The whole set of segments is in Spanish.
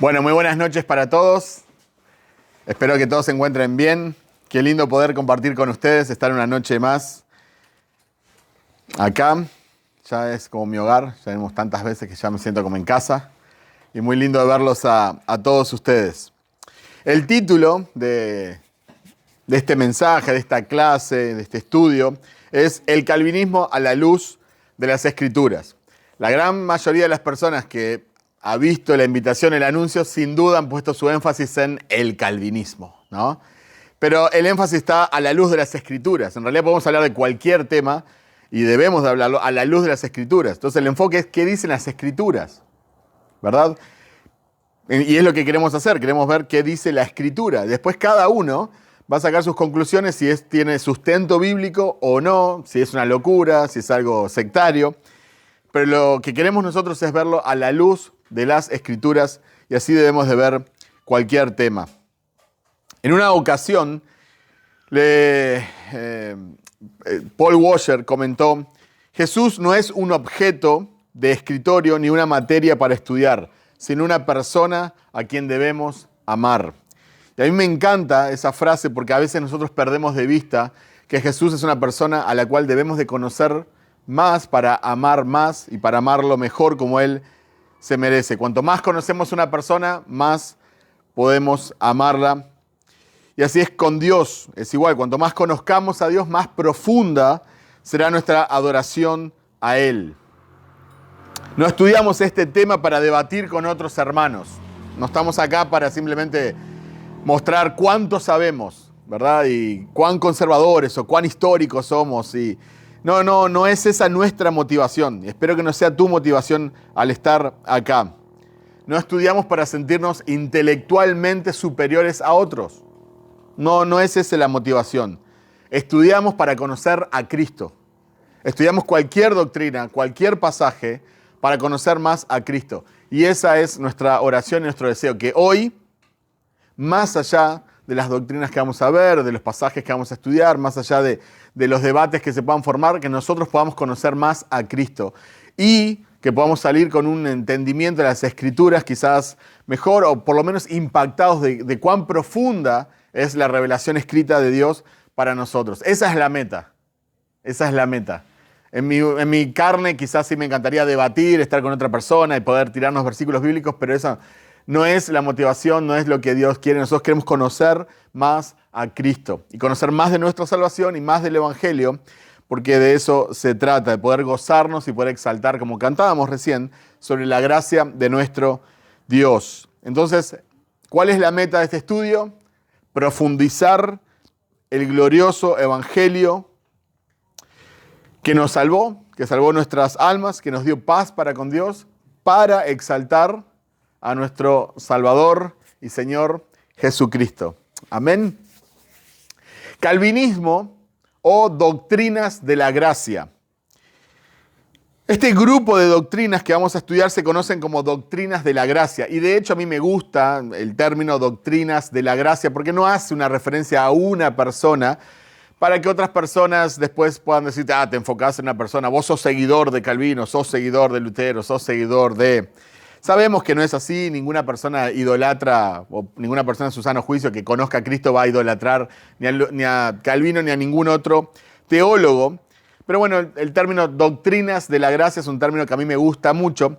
Bueno, muy buenas noches para todos. Espero que todos se encuentren bien. Qué lindo poder compartir con ustedes, estar una noche más acá. Ya es como mi hogar, ya vemos tantas veces que ya me siento como en casa. Y muy lindo de verlos a todos ustedes. El título de este mensaje, de esta clase, de este estudio, es El calvinismo a la luz de las Escrituras. La gran mayoría de las personas que ha visto la invitación, el anuncio, sin duda han puesto su énfasis en el calvinismo, ¿no? Pero el énfasis está a la luz de las Escrituras. En realidad podemos hablar de cualquier tema y debemos de hablarlo a la luz de las Escrituras. Entonces el enfoque es qué dicen las Escrituras, ¿verdad? Y es lo que queremos hacer, queremos ver qué dice la Escritura. Después cada uno va a sacar sus conclusiones si tiene sustento bíblico o no, si es una locura, si es algo sectario. Pero lo que queremos nosotros es verlo a la luz de las Escrituras y así debemos de ver cualquier tema. En una ocasión, Paul Washer comentó: Jesús no es un objeto de escritorio ni una materia para estudiar, sino una persona a quien debemos amar. Y a mí me encanta esa frase porque a veces nosotros perdemos de vista que Jesús es una persona a la cual debemos de conocer más para amar más y para amarlo mejor como Él se merece. Cuanto más conocemos a una persona, más podemos amarla. Y así es con Dios, es igual. Cuanto más conozcamos a Dios, más profunda será nuestra adoración a Él. No estudiamos este tema para debatir con otros hermanos. No estamos acá para simplemente mostrar cuánto sabemos, ¿verdad? Y cuán conservadores o cuán históricos somos. Y no es esa nuestra motivación. Espero que no sea tu motivación al estar acá. No estudiamos para sentirnos intelectualmente superiores a otros. No es esa la motivación. Estudiamos para conocer a Cristo. Estudiamos cualquier doctrina, cualquier pasaje, para conocer más a Cristo. Y esa es nuestra oración y nuestro deseo, que hoy, más allá de las doctrinas que vamos a ver, de los pasajes que vamos a estudiar, más allá de los debates que se puedan formar, que nosotros podamos conocer más a Cristo y que podamos salir con un entendimiento de las Escrituras quizás mejor o por lo menos impactados de cuán profunda es la revelación escrita de Dios para nosotros. Esa es la meta. Esa es la meta. En mi carne quizás sí me encantaría debatir, estar con otra persona y poder tirarnos versículos bíblicos, pero esa no es la motivación, no es lo que Dios quiere. Nosotros queremos conocer más a Cristo y conocer más de nuestra salvación y más del Evangelio, porque de eso se trata, de poder gozarnos y poder exaltar, como cantábamos recién, sobre la gracia de nuestro Dios. Entonces, ¿cuál es la meta de este estudio? Profundizar el glorioso Evangelio que nos salvó, que salvó nuestras almas, que nos dio paz para con Dios, para exaltar a nuestro Salvador y Señor Jesucristo. Amén. Calvinismo o doctrinas de la gracia. Este grupo de doctrinas que vamos a estudiar se conocen como doctrinas de la gracia. Y de hecho a mí me gusta el término doctrinas de la gracia porque no hace una referencia a una persona para que otras personas después puedan decir, te enfocás en una persona, vos sos seguidor de Calvino, sos seguidor de Lutero, sos seguidor de... Sabemos que no es así, ninguna persona idolatra, o ninguna persona en su sano juicio que conozca a Cristo va a idolatrar ni a Calvino ni a ningún otro teólogo. Pero bueno, el término doctrinas de la gracia es un término que a mí me gusta mucho.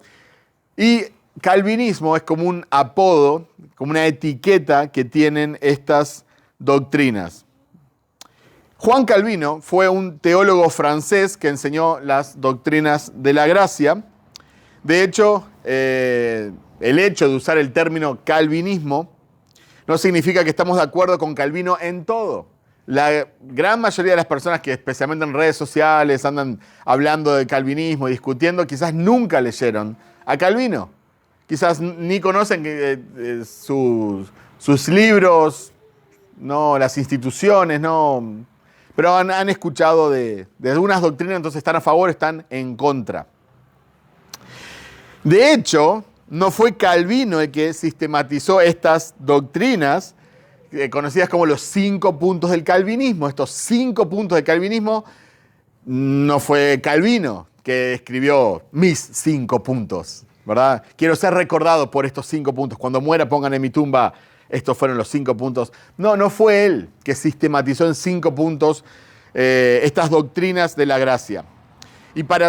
Y calvinismo es como un apodo, como una etiqueta que tienen estas doctrinas. Juan Calvino fue un teólogo francés que enseñó las doctrinas de la gracia. De hecho, el hecho de usar el término calvinismo no significa que estamos de acuerdo con Calvino en todo. La gran mayoría de las personas que especialmente en redes sociales andan hablando de calvinismo, discutiendo, quizás nunca leyeron a Calvino. Quizás ni conocen sus libros, no, las instituciones, no, pero han escuchado de algunas doctrinas, entonces están a favor, están en contra. De hecho, no fue Calvino el que sistematizó estas doctrinas, conocidas como los 5 puntos del calvinismo. Estos 5 puntos del calvinismo no fue Calvino que escribió mis 5 puntos. ¿verdad? Quiero ser recordado por estos 5 puntos. Cuando muera, pongan en mi tumba, estos fueron los 5 puntos. No fue él que sistematizó en 5 puntos estas doctrinas de la gracia. Y para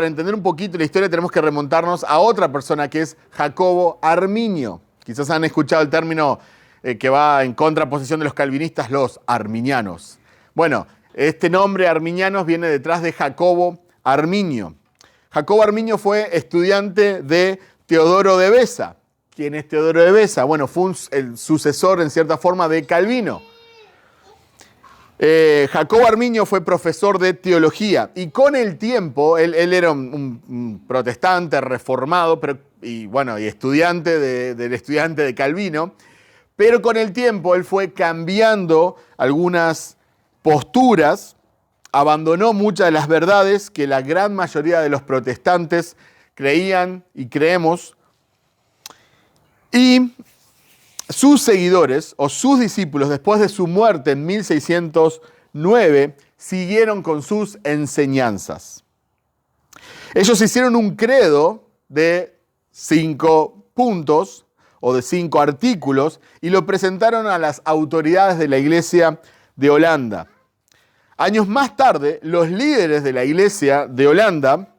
entender un poquito la historia, tenemos que remontarnos a otra persona que es Jacobo Arminio. Quizás han escuchado el término que va en contraposición de los calvinistas, los arminianos. Bueno, este nombre arminianos viene detrás de Jacobo Arminio. Jacobo Arminio fue estudiante de Teodoro de Beza. ¿Quién es Teodoro de Beza? Bueno, fue el sucesor, en cierta forma, de Calvino. Jacobo Arminio fue profesor de teología y con el tiempo, él era un protestante reformado y estudiante del estudiante de Calvino, pero con el tiempo él fue cambiando algunas posturas, abandonó muchas de las verdades que la gran mayoría de los protestantes creían y creemos, y sus seguidores o sus discípulos, después de su muerte en 1609, siguieron con sus enseñanzas. Ellos hicieron un credo de 5 puntos o de 5 artículos y lo presentaron a las autoridades de la Iglesia de Holanda. Años más tarde, los líderes de la Iglesia de Holanda,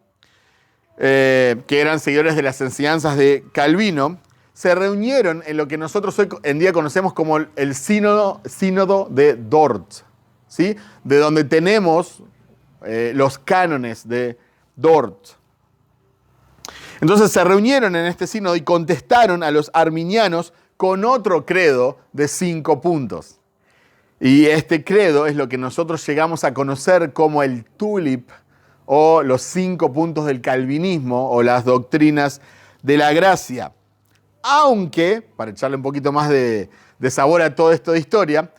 que eran seguidores de las enseñanzas de Calvino, se reunieron en lo que nosotros hoy en día conocemos como el sínodo de Dort, ¿sí? De donde tenemos los cánones de Dort. Entonces se reunieron en este sínodo y contestaron a los arminianos con otro credo de 5 puntos. Y este credo es lo que nosotros llegamos a conocer como el TULIP, o los 5 puntos del calvinismo, o las doctrinas de la gracia. Aunque, para echarle un poquito más de sabor a todo esto de historia,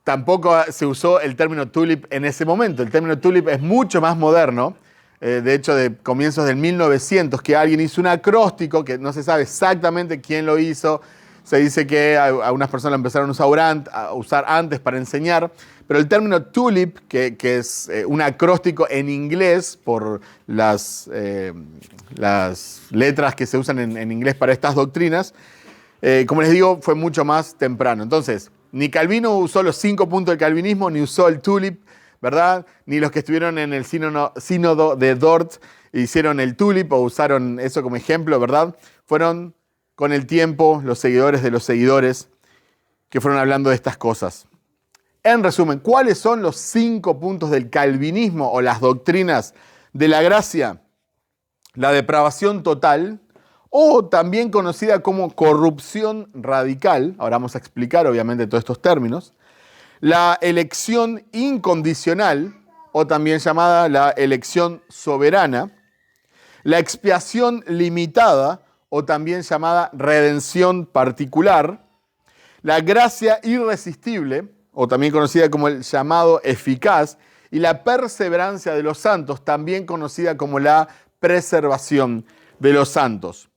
tampoco se usó el término tulip en ese momento. El término tulip es mucho más moderno, de hecho de comienzos del 1900, que alguien hizo un acróstico, que no se sabe exactamente quién lo hizo. Se dice que algunas personas lo empezaron a usar antes para enseñar, pero el término tulip, que es un acróstico en inglés por las letras que se usan en inglés para estas doctrinas, como les digo, fue mucho más temprano. Entonces, ni Calvino usó los 5 puntos del calvinismo, ni usó el tulip, ¿verdad? Ni los que estuvieron en el sínodo de Dort hicieron el tulip o usaron eso como ejemplo, ¿verdad? Fueron con el tiempo los seguidores de los seguidores que fueron hablando de estas cosas. En resumen, ¿cuáles son los 5 puntos del calvinismo o las doctrinas de la gracia? La depravación total, o también conocida como corrupción radical, ahora vamos a explicar obviamente todos estos términos, la elección incondicional, o también llamada la elección soberana, la expiación limitada, o también llamada redención particular, la gracia irresistible, o también conocida como el llamado eficaz, y la perseverancia de los santos, también conocida como la preservación de los santos.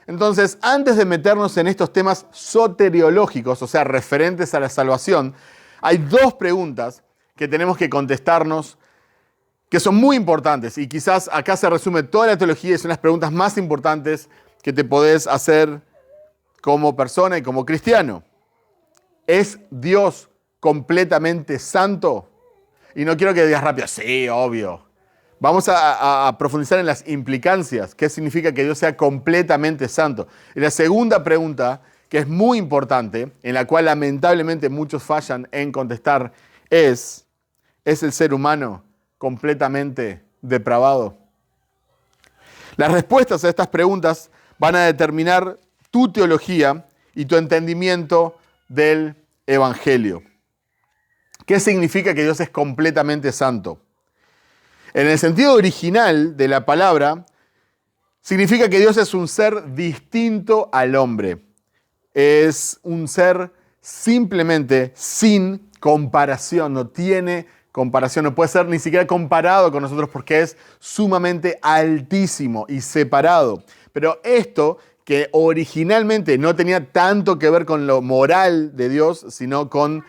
Entonces, antes de meternos en estos temas soteriológicos, o sea, referentes a la salvación, hay 2 preguntas que tenemos que contestarnos que son muy importantes, y quizás acá se resume toda la teología y son las preguntas más importantes que te podés hacer como persona y como cristiano. ¿Es Dios completamente santo? Y no quiero que digas rápido, sí, obvio. Vamos a profundizar en las implicancias. ¿Qué significa que Dios sea completamente santo? Y la segunda pregunta, que es muy importante, en la cual lamentablemente muchos fallan en contestar, ¿es el ser humano completamente depravado? Las respuestas a estas preguntas van a determinar tu teología y tu entendimiento del Evangelio. ¿Qué significa que Dios es completamente santo? En el sentido original de la palabra, significa que Dios es un ser distinto al hombre. Es un ser simplemente sin comparación, no tiene comparación, no puede ser ni siquiera comparado con nosotros porque es sumamente altísimo y separado. Pero esto, que originalmente no tenía tanto que ver con lo moral de Dios, sino con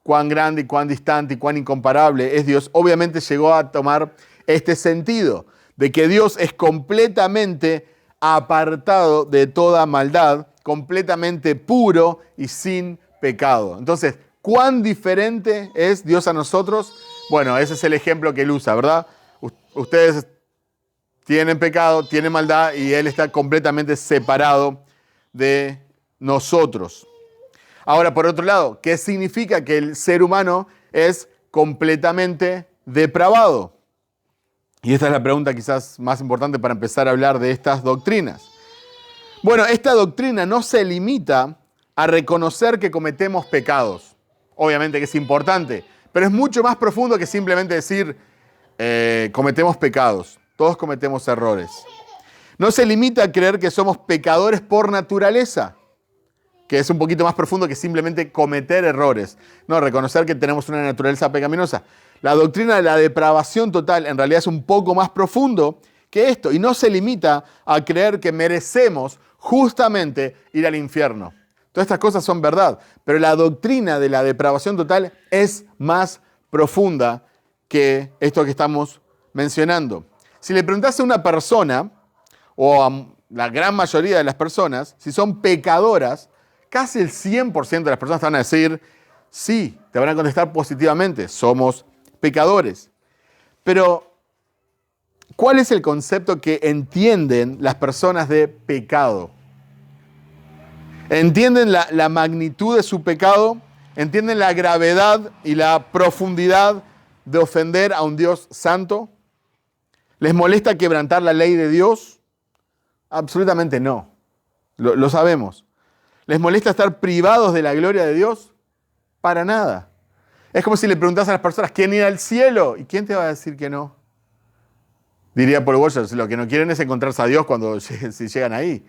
cuán grande y cuán distante y cuán incomparable es Dios, obviamente llegó a tomar este sentido de que Dios es completamente apartado de toda maldad, completamente puro y sin pecado. Entonces, ¿cuán diferente es Dios a nosotros? Bueno, ese es el ejemplo que él usa, ¿verdad? Ustedes tienen pecado, tienen maldad y Él está completamente separado de nosotros. Ahora, por otro lado, ¿qué significa que el ser humano es completamente depravado? Y esta es la pregunta quizás más importante para empezar a hablar de estas doctrinas. Bueno, esta doctrina no se limita a reconocer que cometemos pecados. Obviamente que es importante, pero es mucho más profundo que simplemente decir cometemos pecados. Todos cometemos errores. No se limita a creer que somos pecadores por naturaleza, que es un poquito más profundo que simplemente cometer errores. No, reconocer que tenemos una naturaleza pecaminosa. La doctrina de la depravación total en realidad es un poco más profundo que esto y no se limita a creer que merecemos justamente ir al infierno. Todas estas cosas son verdad, pero la doctrina de la depravación total es más profunda que esto que estamos mencionando. Si le preguntase a una persona, o a la gran mayoría de las personas, si son pecadoras, casi el 100% de las personas te van a decir, sí, te van a contestar positivamente, somos pecadores. Pero, ¿cuál es el concepto que entienden las personas de pecado? ¿Entienden la magnitud de su pecado? ¿Entienden la gravedad y la profundidad de ofender a un Dios santo? ¿Les molesta quebrantar la ley de Dios? Absolutamente no. Lo sabemos. ¿Les molesta estar privados de la gloria de Dios? Para nada. Es como si le preguntas a las personas, ¿quieren ir al cielo? ¿Y quién te va a decir que no? Diría Paul Washer, lo que no quieren es encontrarse a Dios si llegan ahí.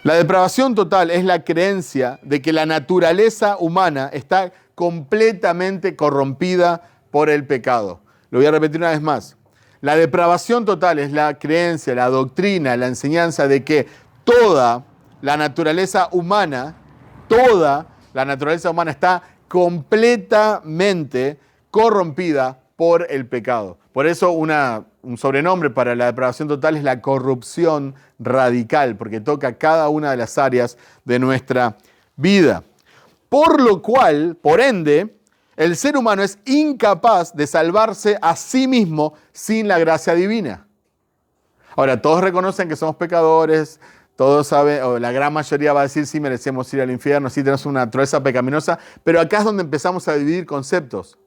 La depravación total es la creencia de que la naturaleza humana está completamente corrompida por el pecado. Lo voy a repetir una vez más. La depravación total es la creencia, la doctrina, la enseñanza de que toda la naturaleza humana está completamente corrompida por el pecado. Por eso un sobrenombre para la depravación total es la corrupción radical, porque toca cada una de las áreas de nuestra vida. Por lo cual, por ende, el ser humano es incapaz de salvarse a sí mismo sin la gracia divina. Ahora, todos reconocen que somos pecadores, todos saben, o la gran mayoría va a decir, sí, merecemos ir al infierno, sí, tenemos una naturaleza pecaminosa, pero acá es donde empezamos a dividir conceptos.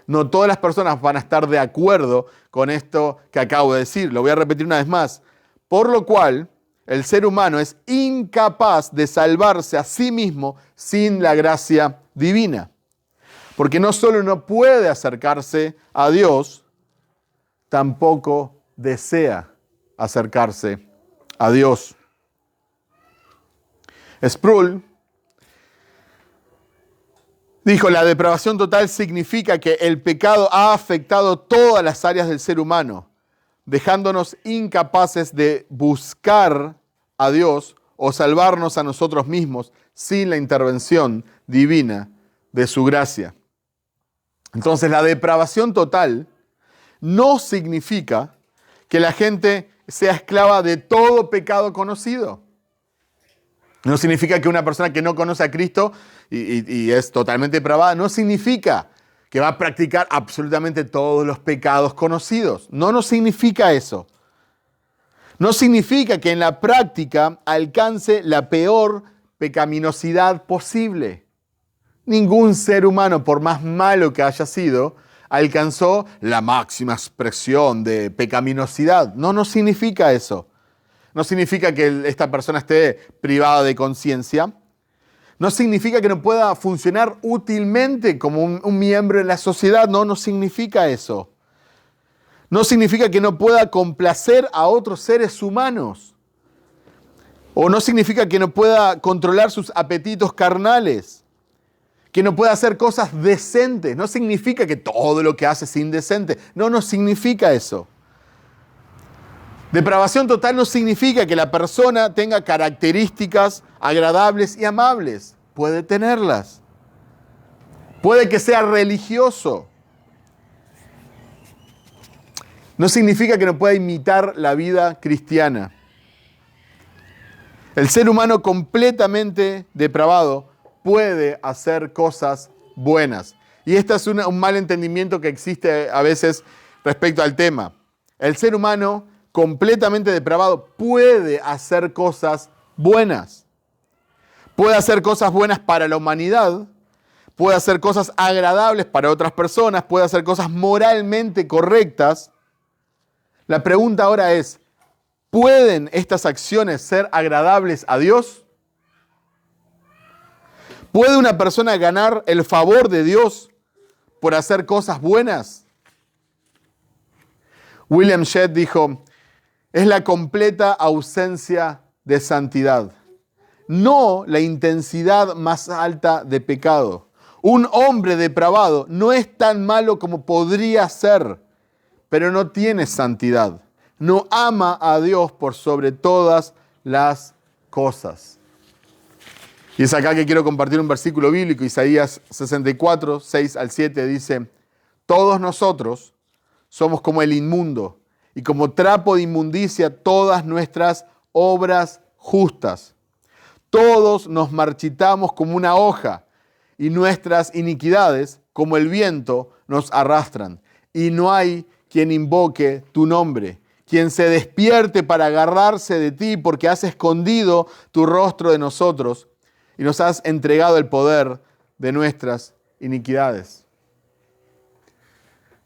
No todas las personas van a estar de acuerdo con esto que acabo de decir. Lo voy a repetir una vez más. Por lo cual, el ser humano es incapaz de salvarse a sí mismo sin la gracia divina. Porque no solo no puede acercarse a Dios, tampoco desea acercarse a Dios. Sproul dijo, la depravación total significa que el pecado ha afectado todas las áreas del ser humano, dejándonos incapaces de buscar a Dios o salvarnos a nosotros mismos sin la intervención divina de su gracia. Entonces, la depravación total no significa que la gente sea esclava de todo pecado conocido. No significa que una persona que no conoce a Cristo y es totalmente depravada, no significa que va a practicar absolutamente todos los pecados conocidos. No significa eso. No significa que en la práctica alcance la peor pecaminosidad posible. Ningún ser humano, por más malo que haya sido, alcanzó la máxima expresión de pecaminosidad. No significa eso. No significa que esta persona esté privada de conciencia. No significa que no pueda funcionar útilmente como un miembro de la sociedad. No significa eso. No significa que no pueda complacer a otros seres humanos. O no significa que no pueda controlar sus apetitos carnales. Que no pueda hacer cosas decentes. No significa que todo lo que hace es indecente. No significa eso. Depravación total no significa que la persona tenga características agradables y amables. Puede tenerlas. Puede que sea religioso. No significa que no pueda imitar la vida cristiana. El ser humano completamente depravado puede hacer cosas buenas. Y este es un mal entendimiento que existe a veces respecto al tema. El ser humano completamente depravado puede hacer cosas buenas. Puede hacer cosas buenas para la humanidad, puede hacer cosas agradables para otras personas, puede hacer cosas moralmente correctas. La pregunta ahora es, ¿pueden estas acciones ser agradables a Dios? ¿Puede una persona ganar el favor de Dios por hacer cosas buenas? William Shedd dijo, es la completa ausencia de santidad, no la intensidad más alta de pecado. Un hombre depravado no es tan malo como podría ser, pero no tiene santidad. No ama a Dios por sobre todas las cosas. Y es acá que quiero compartir un versículo bíblico, Isaías 64, 6 al 7, dice, todos nosotros somos como el inmundo, y como trapo de inmundicia todas nuestras obras justas. Todos nos marchitamos como una hoja, y nuestras iniquidades, como el viento, nos arrastran. Y no hay quien invoque tu nombre, quien se despierte para agarrarse de ti, porque has escondido tu rostro de nosotros y nos has entregado el poder de nuestras iniquidades.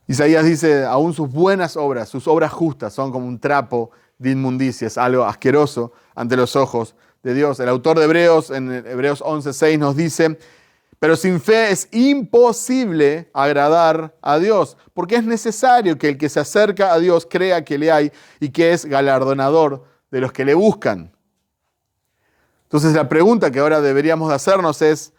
Isaías dice, aún sus buenas obras, sus obras justas, son como un trapo de inmundicia, es algo asqueroso ante los ojos de Dios. El autor de Hebreos, en Hebreos 11:6, nos dice, pero sin fe es imposible agradar a Dios, porque es necesario que el que se acerca a Dios crea que le hay y que es galardonador de los que le buscan. Entonces la pregunta que ahora deberíamos de hacernos es,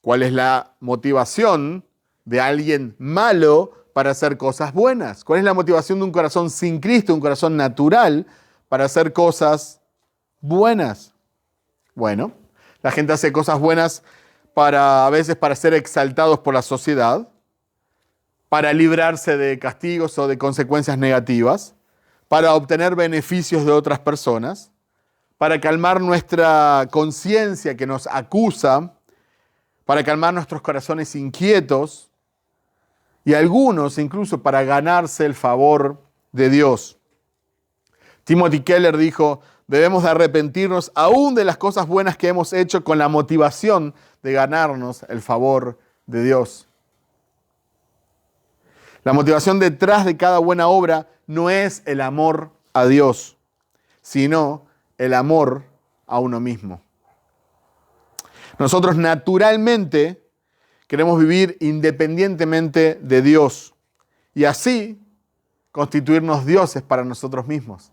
¿cuál es la motivación de alguien malo para hacer cosas buenas? ¿Cuál es la motivación de un corazón sin Cristo, un corazón natural, para hacer cosas buenas? Bueno, la gente hace cosas buenas a veces para ser exaltados por la sociedad, para librarse de castigos o de consecuencias negativas, para obtener beneficios de otras personas, para calmar nuestra conciencia que nos acusa, para calmar nuestros corazones inquietos y algunos incluso para ganarse el favor de Dios. Timothy Keller dijo, debemos de arrepentirnos aún de las cosas buenas que hemos hecho con la motivación de ganarnos el favor de Dios. La motivación detrás de cada buena obra no es el amor a Dios, sino el amor a uno mismo. Nosotros naturalmente queremos vivir independientemente de Dios y así constituirnos dioses para nosotros mismos.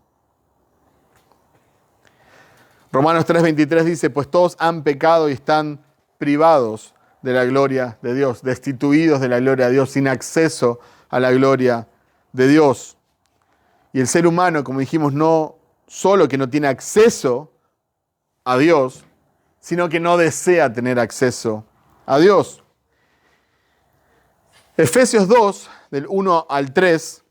Romanos 3:23 dice, pues todos han pecado y están privados de la gloria de Dios, destituidos de la gloria de Dios, sin acceso a la gloria de Dios. Y el ser humano, como dijimos, no solo que no tiene acceso a Dios, sino que no desea tener acceso a Dios. Efesios 2, del 1 al 3,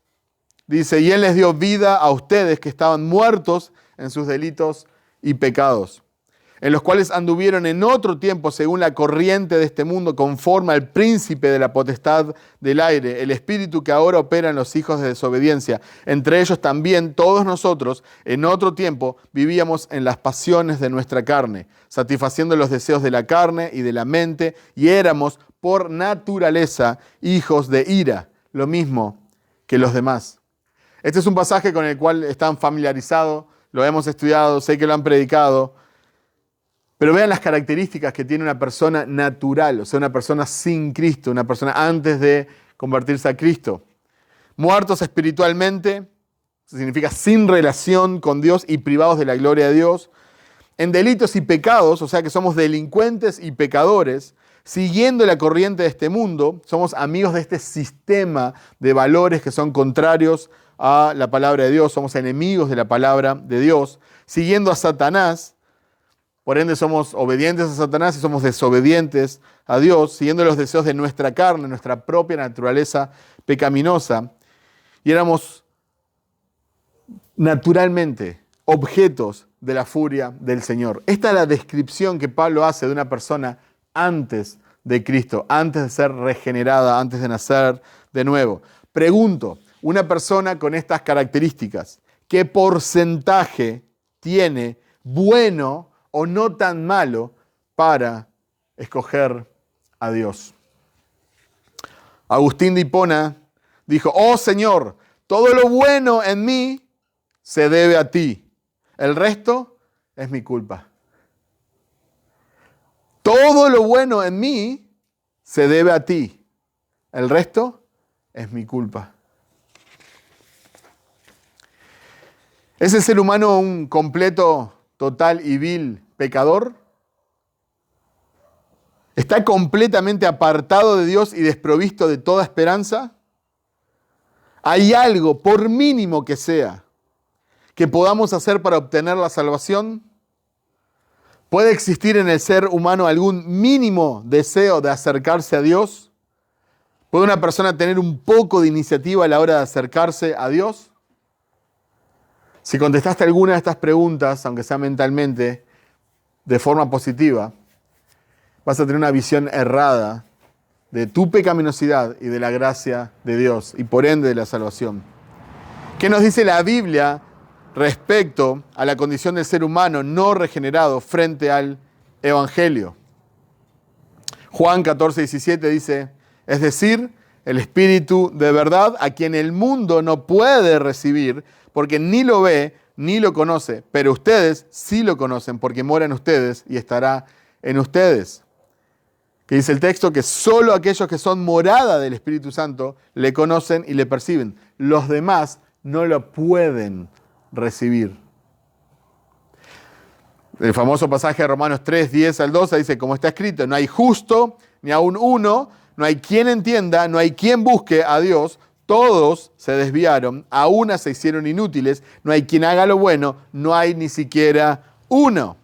dice, y Él les dio vida a ustedes que estaban muertos en sus delitos y pecados, en los cuales anduvieron en otro tiempo según la corriente de este mundo, conforme al príncipe de la potestad del aire, el espíritu que ahora opera en los hijos de desobediencia. Entre ellos también todos nosotros en otro tiempo vivíamos en las pasiones de nuestra carne, satisfaciendo los deseos de la carne y de la mente, y éramos por naturaleza hijos de ira, lo mismo que los demás. Este es un pasaje con el cual están familiarizados, lo hemos estudiado, sé que lo han predicado, pero vean las características que tiene una persona natural, o sea, una persona sin Cristo, una persona antes de convertirse a Cristo. Muertos espiritualmente, significa sin relación con Dios y privados de la gloria de Dios. En delitos y pecados, o sea que somos delincuentes y pecadores, siguiendo la corriente de este mundo, somos amigos de este sistema de valores que son contrarios a la palabra de Dios, somos enemigos de la palabra de Dios, siguiendo a Satanás, por ende somos obedientes a Satanás y somos desobedientes a Dios, siguiendo los deseos de nuestra carne, nuestra propia naturaleza pecaminosa, y éramos naturalmente objetos de la furia del Señor. Esta es la descripción que Pablo hace de una persona antes de Cristo, antes de ser regenerada, antes de nacer de nuevo. Pregunto, una persona con estas características, ¿qué porcentaje tiene bueno o no tan malo para escoger a Dios? Agustín de Hipona dijo: oh Señor, todo lo bueno en mí se debe a ti. El resto es mi culpa. Todo lo bueno en mí se debe a ti. El resto es mi culpa. ¿Es el ser humano un completo, total y vil pecador? ¿Está completamente apartado de Dios y desprovisto de toda esperanza? ¿Hay algo, por mínimo que sea, que podamos hacer para obtener la salvación? ¿Puede existir en el ser humano algún mínimo deseo de acercarse a Dios? ¿Puede una persona tener un poco de iniciativa a la hora de acercarse a Dios? Si contestaste alguna de estas preguntas, aunque sea mentalmente, de forma positiva, vas a tener una visión errada de tu pecaminosidad y de la gracia de Dios, y por ende de la salvación. ¿Qué nos dice la Biblia respecto a la condición del ser humano no regenerado frente al Evangelio? Juan 14:17 dice: es decir, el Espíritu de verdad, a quien el mundo no puede recibir, porque ni lo ve ni lo conoce, pero ustedes sí lo conocen, porque mora en ustedes y estará en ustedes. Que dice el texto que solo aquellos que son morada del Espíritu Santo le conocen y le perciben. Los demás no lo pueden recibir. El famoso pasaje de Romanos 3, 10 al 12 dice: como está escrito, no hay justo ni aun uno, no hay quien entienda, no hay quien busque a Dios, todos se desviaron, a una se hicieron inútiles, no hay quien haga lo bueno, no hay ni siquiera uno.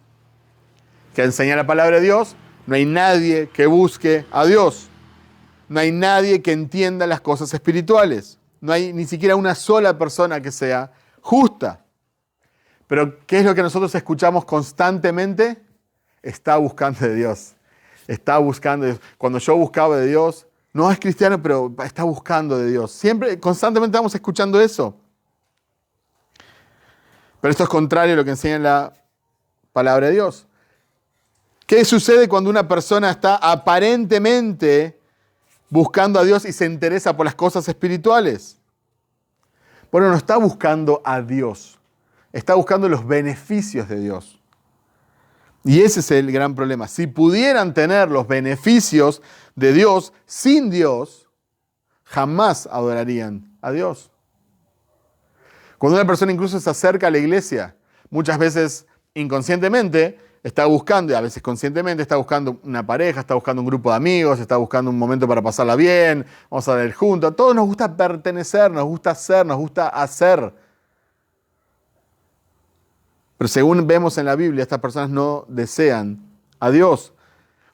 Que enseña la palabra de Dios, no hay nadie que busque a Dios, no hay nadie que entienda las cosas espirituales, no hay ni siquiera una sola persona que sea justa. Pero ¿qué es lo que nosotros escuchamos constantemente? Está buscando de Dios. Está buscando de Dios. Cuando yo buscaba de Dios, no es cristiano, pero está buscando de Dios. Siempre, constantemente estamos escuchando eso. Pero esto es contrario a lo que enseña la palabra de Dios. ¿Qué sucede cuando una persona está aparentemente buscando a Dios y se interesa por las cosas espirituales? Bueno, no está buscando a Dios. Está buscando los beneficios de Dios. Y ese es el gran problema. Si pudieran tener los beneficios de Dios sin Dios, jamás adorarían a Dios. Cuando una persona incluso se acerca a la iglesia, muchas veces inconscientemente está buscando, y a veces conscientemente está buscando una pareja, está buscando un grupo de amigos, está buscando un momento para pasarla bien, vamos a leer juntos. A todos nos gusta pertenecer, nos gusta ser, nos gusta hacer. Pero según vemos en la Biblia, estas personas no desean a Dios.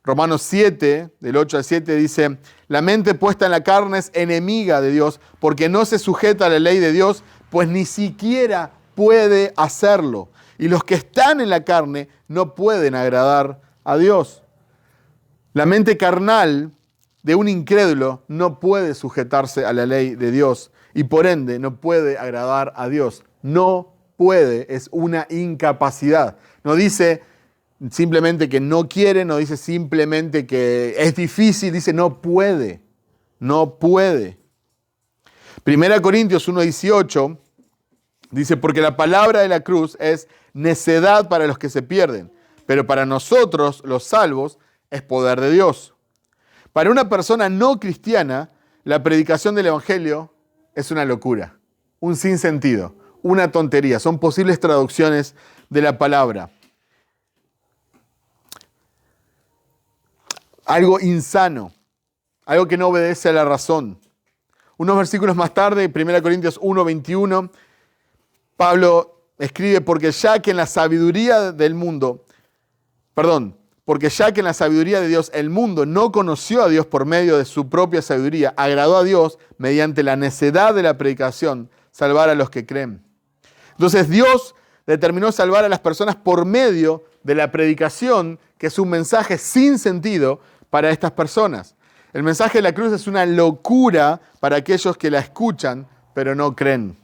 Romanos 7, del 8 al 7, dice: la mente puesta en la carne es enemiga de Dios, porque no se sujeta a la ley de Dios, pues ni siquiera puede hacerlo. Y los que están en la carne no pueden agradar a Dios. La mente carnal de un incrédulo no puede sujetarse a la ley de Dios y por ende no puede agradar a Dios. No puede, es una incapacidad. No dice simplemente que no quiere, no dice simplemente que es difícil, dice no puede, no puede. 1 Corintios 1:18 dice: porque la palabra de la cruz es necedad para los que se pierden, pero para nosotros, los salvos, es poder de Dios. Para una persona no cristiana, la predicación del Evangelio es una locura, un sinsentido, una tontería. Son posibles traducciones de la palabra. Algo insano, algo que no obedece a la razón. Unos versículos más tarde, 1 Corintios 1:21, Pablo escribe: porque ya que en la sabiduría de Dios el mundo no conoció a Dios por medio de su propia sabiduría, agradó a Dios mediante la necedad de la predicación salvar a los que creen. Entonces Dios determinó salvar a las personas por medio de la predicación, que es un mensaje sin sentido para estas personas. El mensaje de la cruz es una locura para aquellos que la escuchan, pero no creen.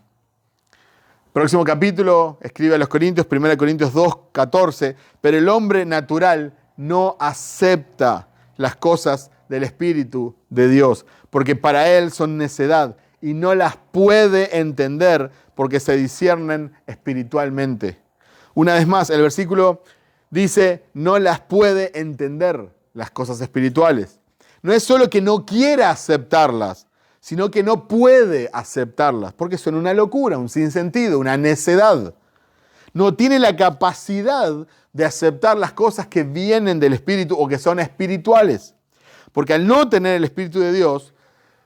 Próximo capítulo, escribe a los Corintios, 1 Corintios 2, 14, pero el hombre natural no acepta las cosas del Espíritu de Dios, porque para él son necedad y no las puede entender porque se disciernen espiritualmente. Una vez más, el versículo dice, no las puede entender las cosas espirituales. No es solo que no quiera aceptarlas, sino que no puede aceptarlas, porque son una locura, un sinsentido, una necedad. No tiene la capacidad de aceptar las cosas que vienen del Espíritu o que son espirituales. Porque al no tener el Espíritu de Dios,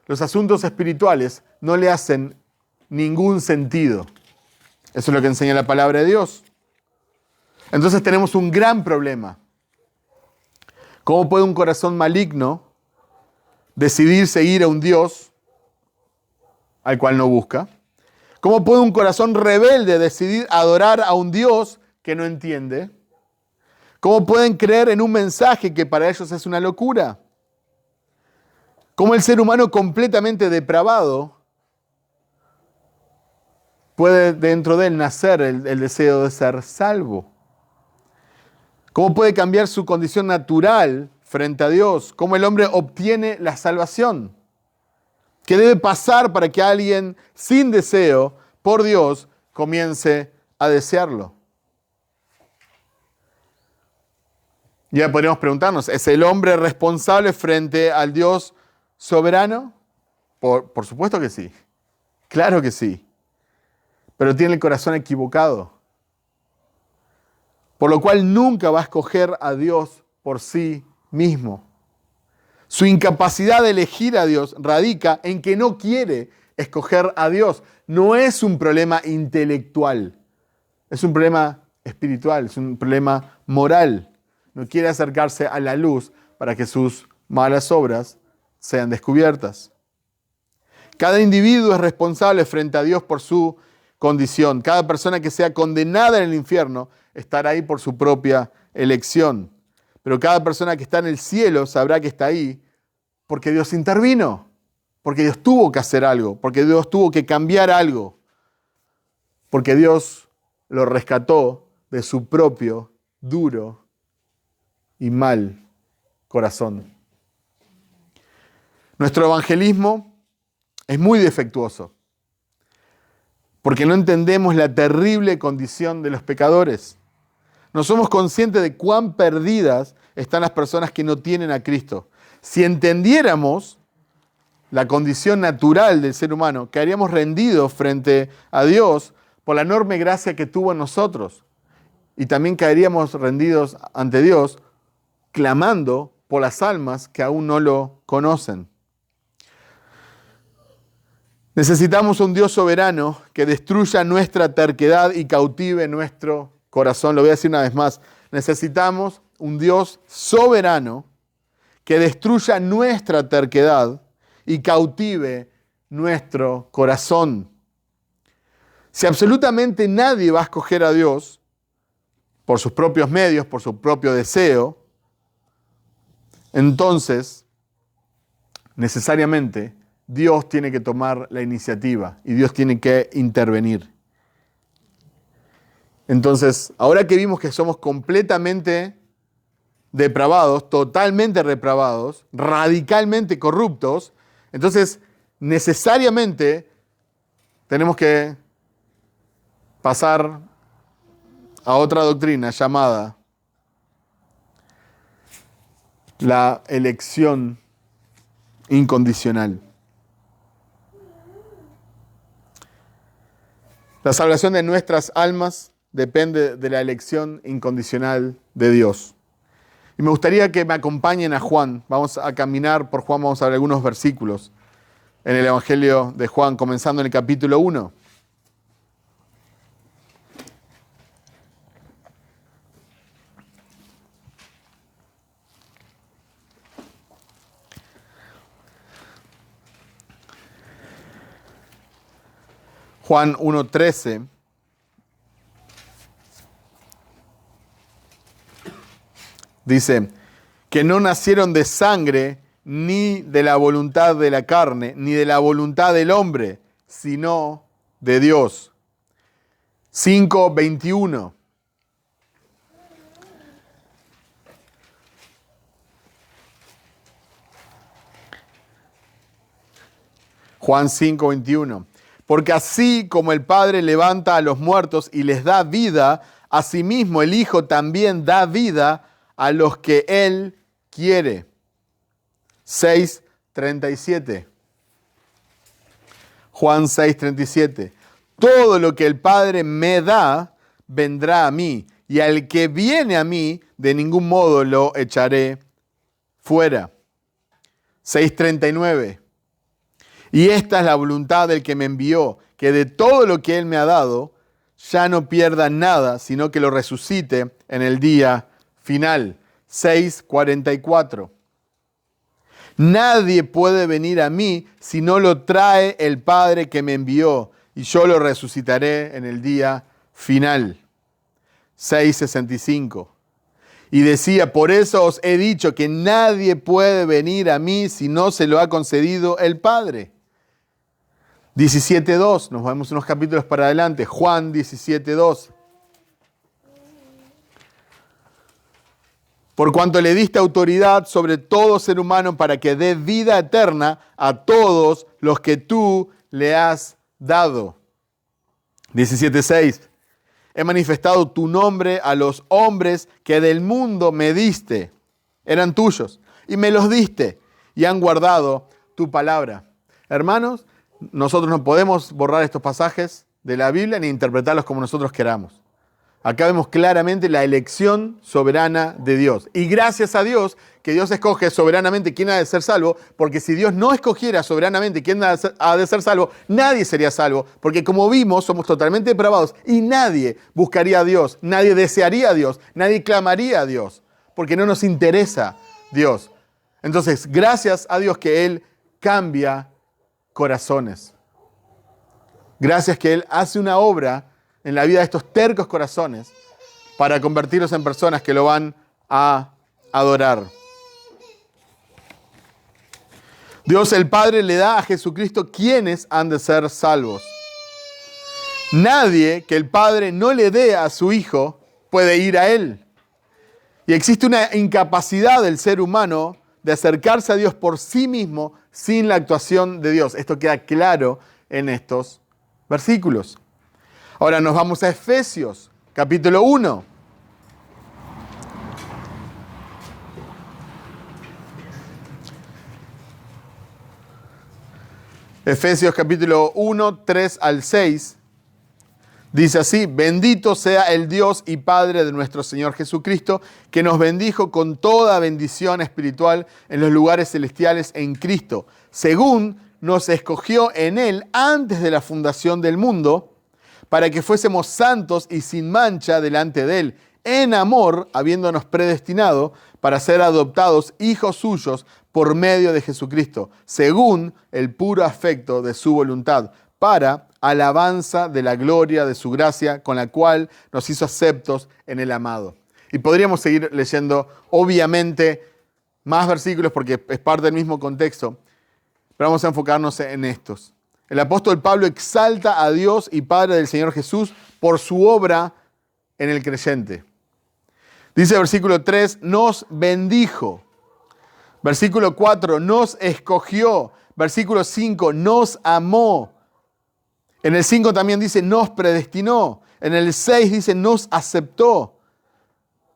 los asuntos espirituales no le hacen ningún sentido. Eso es lo que enseña la palabra de Dios. Entonces tenemos un gran problema. ¿Cómo puede un corazón maligno decidir seguir a un Dios al cual no busca? ¿Cómo puede un corazón rebelde decidir adorar a un Dios que no entiende? ¿Cómo pueden creer en un mensaje que para ellos es una locura? ¿Cómo el ser humano completamente depravado puede dentro de él nacer el deseo de ser salvo? ¿Cómo puede cambiar su condición natural frente a Dios? ¿Cómo el hombre obtiene la salvación? ¿Qué debe pasar para que alguien sin deseo por Dios comience a desearlo? Ya podríamos preguntarnos, ¿es el hombre responsable frente al Dios soberano? Por supuesto que sí. Claro que sí. Pero tiene el corazón equivocado. Por lo cual nunca va a escoger a Dios por sí mismo. Su incapacidad de elegir a Dios radica en que no quiere escoger a Dios. No es un problema intelectual, es un problema espiritual, es un problema moral. No quiere acercarse a la luz para que sus malas obras sean descubiertas. Cada individuo es responsable frente a Dios por su condición. Cada persona que sea condenada en el infierno estará ahí por su propia elección. Pero cada persona que está en el cielo sabrá que está ahí porque Dios intervino, porque Dios tuvo que hacer algo, porque Dios tuvo que cambiar algo, porque Dios lo rescató de su propio duro y mal corazón. Nuestro evangelismo es muy defectuoso, porque no entendemos la terrible condición de los pecadores. No somos conscientes de cuán perdidas están las personas que no tienen a Cristo. Si entendiéramos la condición natural del ser humano, quedaríamos rendidos frente a Dios por la enorme gracia que tuvo en nosotros. Y también caeríamos rendidos ante Dios, clamando por las almas que aún no lo conocen. Necesitamos un Dios soberano que destruya nuestra terquedad y cautive nuestro corazón. Lo voy a decir una vez más. Necesitamos un Dios soberano que destruya nuestra terquedad y cautive nuestro corazón. Si absolutamente nadie va a escoger a Dios por sus propios medios, por su propio deseo, entonces, necesariamente, Dios tiene que tomar la iniciativa y Dios tiene que intervenir. Entonces, ahora que vimos que somos completamente depravados, totalmente reprobados, radicalmente corruptos, entonces necesariamente tenemos que pasar a otra doctrina llamada la elección incondicional. La salvación de nuestras almas depende de la elección incondicional de Dios. Y me gustaría que me acompañen a Juan. Vamos a caminar por Juan, vamos a ver algunos versículos en el Evangelio de Juan, comenzando en el capítulo 1. Juan 1:13 Dice, que no nacieron de sangre, ni de la voluntad de la carne, ni de la voluntad del hombre, sino de Dios. 5:21. Juan 5:21. Porque así como el Padre levanta a los muertos y les da vida, asimismo el Hijo también da vida a los que Él quiere. 6:37. Juan 6:37. Todo lo que el Padre me da, vendrá a mí, y al que viene a mí, de ningún modo lo echaré fuera. 6:39. Y esta es la voluntad del que me envió, que de todo lo que Él me ha dado, ya no pierda nada, sino que lo resucite en el día final. 6:44. Nadie puede venir a mí si no lo trae el Padre que me envió, y yo lo resucitaré en el día final. 6:65. Y decía, por eso os he dicho que nadie puede venir a mí si no se lo ha concedido el Padre. 17:2, nos vamos unos capítulos para adelante, Juan 17:2. Por cuanto le diste autoridad sobre todo ser humano para que dé vida eterna a todos los que tú le has dado. 17:6. He manifestado tu nombre a los hombres que del mundo me diste. Eran tuyos y me los diste y han guardado tu palabra. Hermanos, nosotros no podemos borrar estos pasajes de la Biblia ni interpretarlos como nosotros queramos. Acá vemos claramente la elección soberana de Dios. Y gracias a Dios que Dios escoge soberanamente quién ha de ser salvo, porque si Dios no escogiera soberanamente quién ha de ser salvo, nadie sería salvo. Porque como vimos, somos totalmente depravados y nadie buscaría a Dios, nadie desearía a Dios, nadie clamaría a Dios, porque no nos interesa Dios. Entonces, gracias a Dios que Él cambia corazones. Gracias que Él hace una obra en la vida de estos tercos corazones para convertirlos en personas que lo van a adorar. Dios el Padre le da a Jesucristo quienes han de ser salvos. Nadie que el Padre no le dé a su Hijo puede ir a Él. Y existe una incapacidad del ser humano de acercarse a Dios por sí mismo sin la actuación de Dios. Esto queda claro en estos versículos. Ahora nos vamos a Efesios, capítulo 1. Efesios capítulo 1, 3 al 6. Dice así, bendito sea el Dios y Padre de nuestro Señor Jesucristo, que nos bendijo con toda bendición espiritual en los lugares celestiales en Cristo, según nos escogió en Él antes de la fundación del mundo, para que fuésemos santos y sin mancha delante de Él, en amor, habiéndonos predestinado para ser adoptados hijos suyos por medio de Jesucristo, según el puro afecto de su voluntad, para alabanza de la gloria de su gracia, con la cual nos hizo aceptos en el amado. Y podríamos seguir leyendo, obviamente, más versículos porque es parte del mismo contexto, pero vamos a enfocarnos en estos. El apóstol Pablo exalta a Dios y Padre del Señor Jesús por su obra en el creyente. Dice el versículo 3, nos bendijo. Versículo 4, nos escogió. Versículo 5, nos amó. En el 5 también dice, nos predestinó. En el 6 dice, nos aceptó.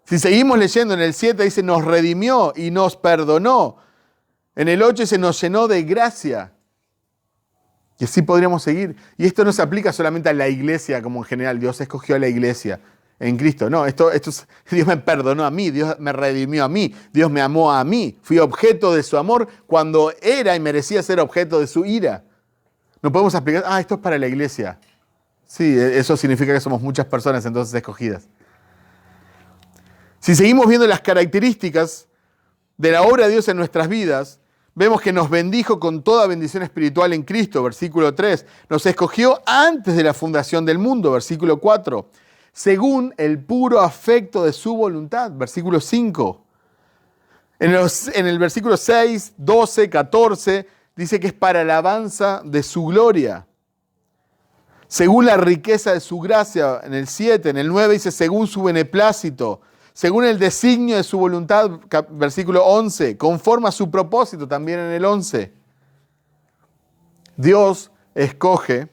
Si seguimos leyendo, en el 7 dice, nos redimió y nos perdonó. En el 8 dice, nos llenó de gracia. Y así podríamos seguir. Y esto no se aplica solamente a la iglesia como en general. Dios escogió a la iglesia en Cristo. No, Dios me perdonó a mí, Dios me redimió a mí, Dios me amó a mí. Fui objeto de su amor cuando era y merecía ser objeto de su ira. No podemos explicar, esto es para la iglesia. Sí, eso significa que somos muchas personas entonces escogidas. Si seguimos viendo las características de la obra de Dios en nuestras vidas, vemos que nos bendijo con toda bendición espiritual en Cristo, versículo 3. Nos escogió antes de la fundación del mundo, versículo 4. Según el puro afecto de su voluntad, versículo 5. En el versículo 6, 12, 14, dice que es para alabanza de su gloria. Según la riqueza de su gracia, en el 7, en el 9 dice, según su beneplácito, según el designio de su voluntad, versículo 11, conforme a su propósito, también en el 11. Dios escoge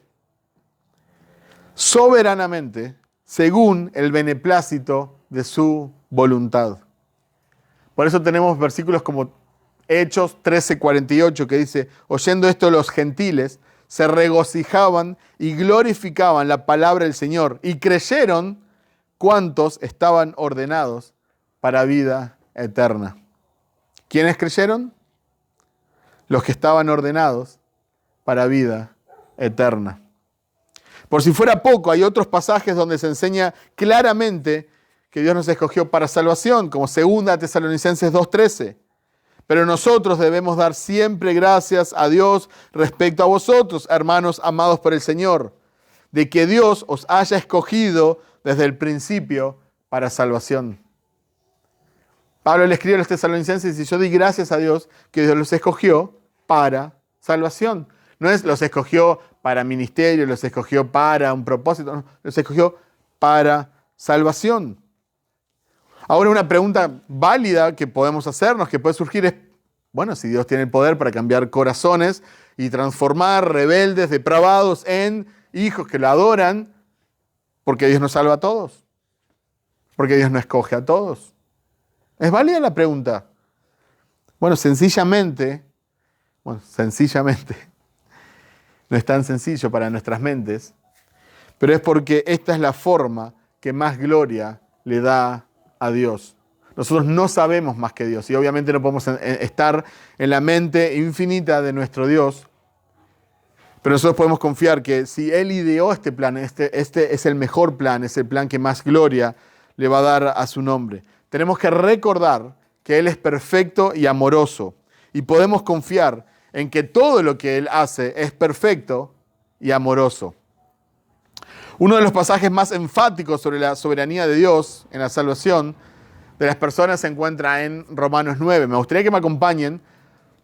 soberanamente según el beneplácito de su voluntad. Por eso tenemos versículos como Hechos 13:48 que dice, oyendo esto los gentiles se regocijaban y glorificaban la palabra del Señor y creyeron cuantos estaban ordenados para vida eterna. ¿Quiénes creyeron? Los que estaban ordenados para vida eterna. Por si fuera poco, hay otros pasajes donde se enseña claramente que Dios nos escogió para salvación, como 2 Tesalonicenses 2:13. Pero nosotros debemos dar siempre gracias a Dios respecto a vosotros, hermanos amados por el Señor, de que Dios os haya escogido desde el principio para salvación. Pablo le escribe a los tesalonicenses y dice, yo doy gracias a Dios que Dios los escogió para salvación. No es los escogió para ministerio, los escogió para un propósito, no, los escogió para salvación. Ahora una pregunta válida que podemos hacernos, que puede surgir es, bueno, si Dios tiene el poder para cambiar corazones y transformar rebeldes, depravados en hijos que lo adoran, ¿por qué Dios no salva a todos? ¿Por qué Dios no escoge a todos? ¿Es válida la pregunta? Bueno, sencillamente, no es tan sencillo para nuestras mentes, pero es porque esta es la forma que más gloria le da a Dios. Nosotros no sabemos más que Dios y obviamente no podemos estar en la mente infinita de nuestro Dios, pero nosotros podemos confiar que si Él ideó este plan, este es el mejor plan, es el plan que más gloria le va a dar a su nombre. Tenemos que recordar que Él es perfecto y amoroso y podemos confiar en que todo lo que Él hace es perfecto y amoroso. Uno de los pasajes más enfáticos sobre la soberanía de Dios en la salvación de las personas se encuentra en Romanos 9. Me gustaría que me acompañen.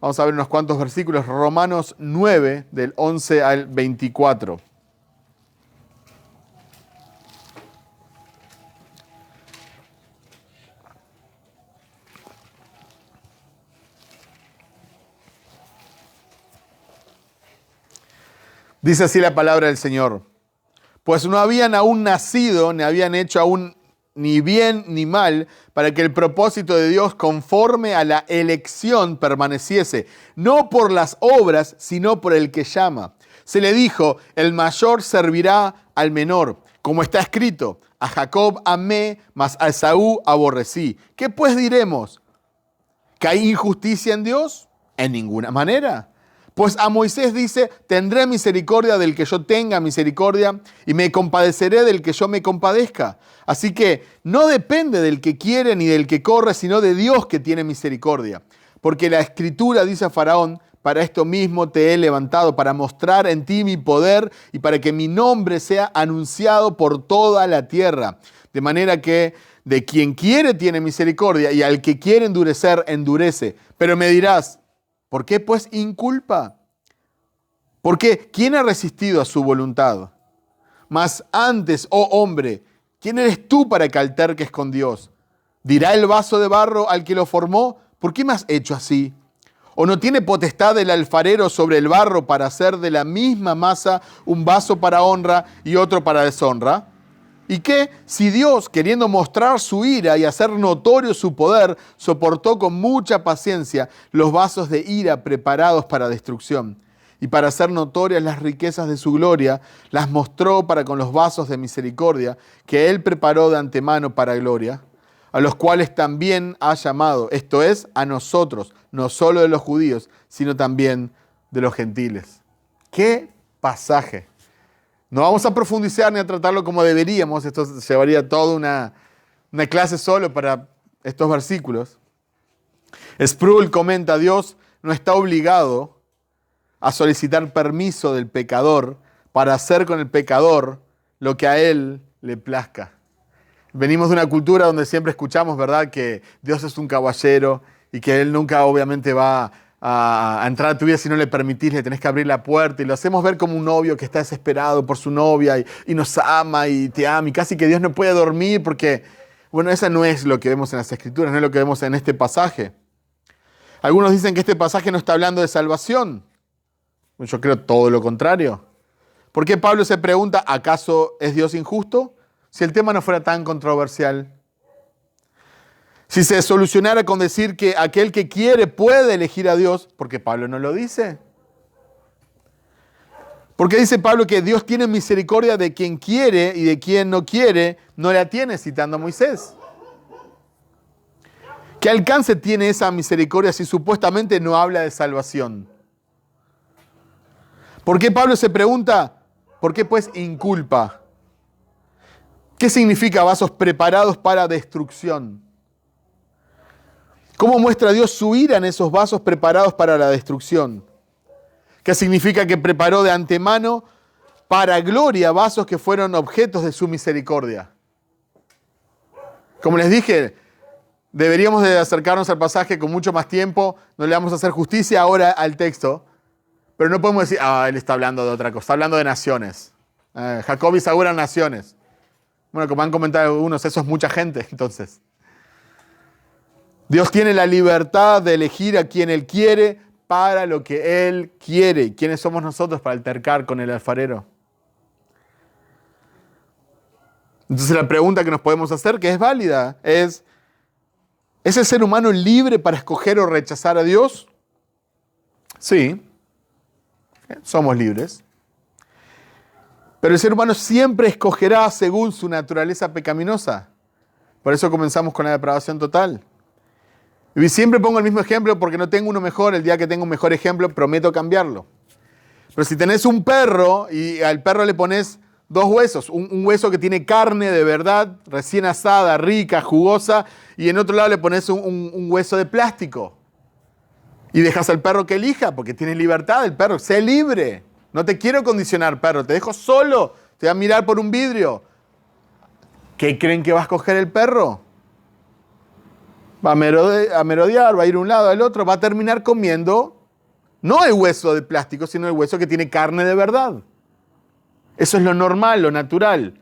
Vamos a ver unos cuantos versículos. Romanos 9, del 11 al 24. Dice así la palabra del Señor. Pues no habían aún nacido, ni habían hecho aún ni bien ni mal, para que el propósito de Dios conforme a la elección permaneciese, no por las obras, sino por el que llama. Se le dijo, el mayor servirá al menor, como está escrito, a Jacob amé, mas a Esaú aborrecí. ¿Qué pues diremos? ¿Que hay injusticia en Dios? En ninguna manera. Pues a Moisés dice, tendré misericordia del que yo tenga misericordia y me compadeceré del que yo me compadezca. Así que no depende del que quiere ni del que corre, sino de Dios que tiene misericordia. Porque la Escritura dice a Faraón, para esto mismo te he levantado, para mostrar en ti mi poder y para que mi nombre sea anunciado por toda la tierra. De manera que de quien quiere tiene misericordia y al que quiere endurecer, endurece. Pero me dirás, ¿por qué pues inculpa? Porque ¿quién ha resistido a su voluntad? Mas antes, oh hombre, ¿quién eres tú para que alterques con Dios? ¿Dirá el vaso de barro al que lo formó? ¿Por qué me has hecho así? ¿O no tiene potestad el alfarero sobre el barro para hacer de la misma masa un vaso para honra y otro para deshonra? ¿Y qué si Dios, queriendo mostrar su ira y hacer notorio su poder, soportó con mucha paciencia los vasos de ira preparados para destrucción? Y para hacer notorias las riquezas de su gloria, las mostró para con los vasos de misericordia que Él preparó de antemano para gloria, a los cuales también ha llamado, esto es, a nosotros, no solo de los judíos, sino también de los gentiles. ¡Qué pasaje! No vamos a profundizar ni a tratarlo como deberíamos. Esto llevaría toda una clase solo para estos versículos. Sproul comenta, Dios no está obligado a solicitar permiso del pecador para hacer con el pecador lo que a él le plazca. Venimos de una cultura donde siempre escuchamos, ¿verdad?, que Dios es un caballero y que Él nunca obviamente va a entrar a tu vida si no le permitís, le tenés que abrir la puerta, y lo hacemos ver como un novio que está desesperado por su novia y nos ama y te ama, y casi que Dios no puede dormir porque, bueno, eso no es lo que vemos en las Escrituras, no es lo que vemos en este pasaje. Algunos dicen que este pasaje no está hablando de salvación. Yo creo todo lo contrario. ¿Por qué Pablo se pregunta, ¿acaso es Dios injusto? Si el tema no fuera tan controversial. Si se solucionara con decir que aquel que quiere puede elegir a Dios, porque Pablo no lo dice. Porque dice Pablo que Dios tiene misericordia de quien quiere y de quien no quiere, no la tiene, citando a Moisés. ¿Qué alcance tiene esa misericordia si supuestamente no habla de salvación? ¿Por qué Pablo se pregunta, por qué pues inculpa? ¿Qué significa vasos preparados para destrucción? ¿Cómo muestra Dios su ira en esos vasos preparados para la destrucción? ¿Qué significa que preparó de antemano para gloria vasos que fueron objetos de su misericordia? Como les dije, deberíamos de acercarnos al pasaje con mucho más tiempo, no le vamos a hacer justicia ahora al texto, pero no podemos decir, él está hablando de otra cosa, está hablando de naciones. Jacob y Esaú eran naciones. Bueno, como han comentado algunos, eso es mucha gente, entonces. Dios tiene la libertad de elegir a quien Él quiere para lo que Él quiere. ¿Quiénes somos nosotros para altercar con el alfarero? Entonces la pregunta que nos podemos hacer, que es válida, ¿es el ser humano libre para escoger o rechazar a Dios? Sí, somos libres. Pero el ser humano siempre escogerá según su naturaleza pecaminosa. Por eso comenzamos con la depravación total. Y siempre pongo el mismo ejemplo porque no tengo uno mejor. El día que tengo un mejor ejemplo, prometo cambiarlo. Pero si tenés un perro y al perro le pones dos huesos, un hueso que tiene carne de verdad, recién asada, rica, jugosa, y en otro lado le pones un hueso de plástico. Y dejas al perro que elija, porque tiene libertad el perro. Sé libre. No te quiero condicionar, perro. Te dejo solo. Te voy a mirar por un vidrio. ¿Qué creen que va a escoger el perro? Va a merodear, va a ir a un lado al otro, va a terminar comiendo no el hueso de plástico, sino el hueso que tiene carne de verdad. Eso es lo normal, lo natural.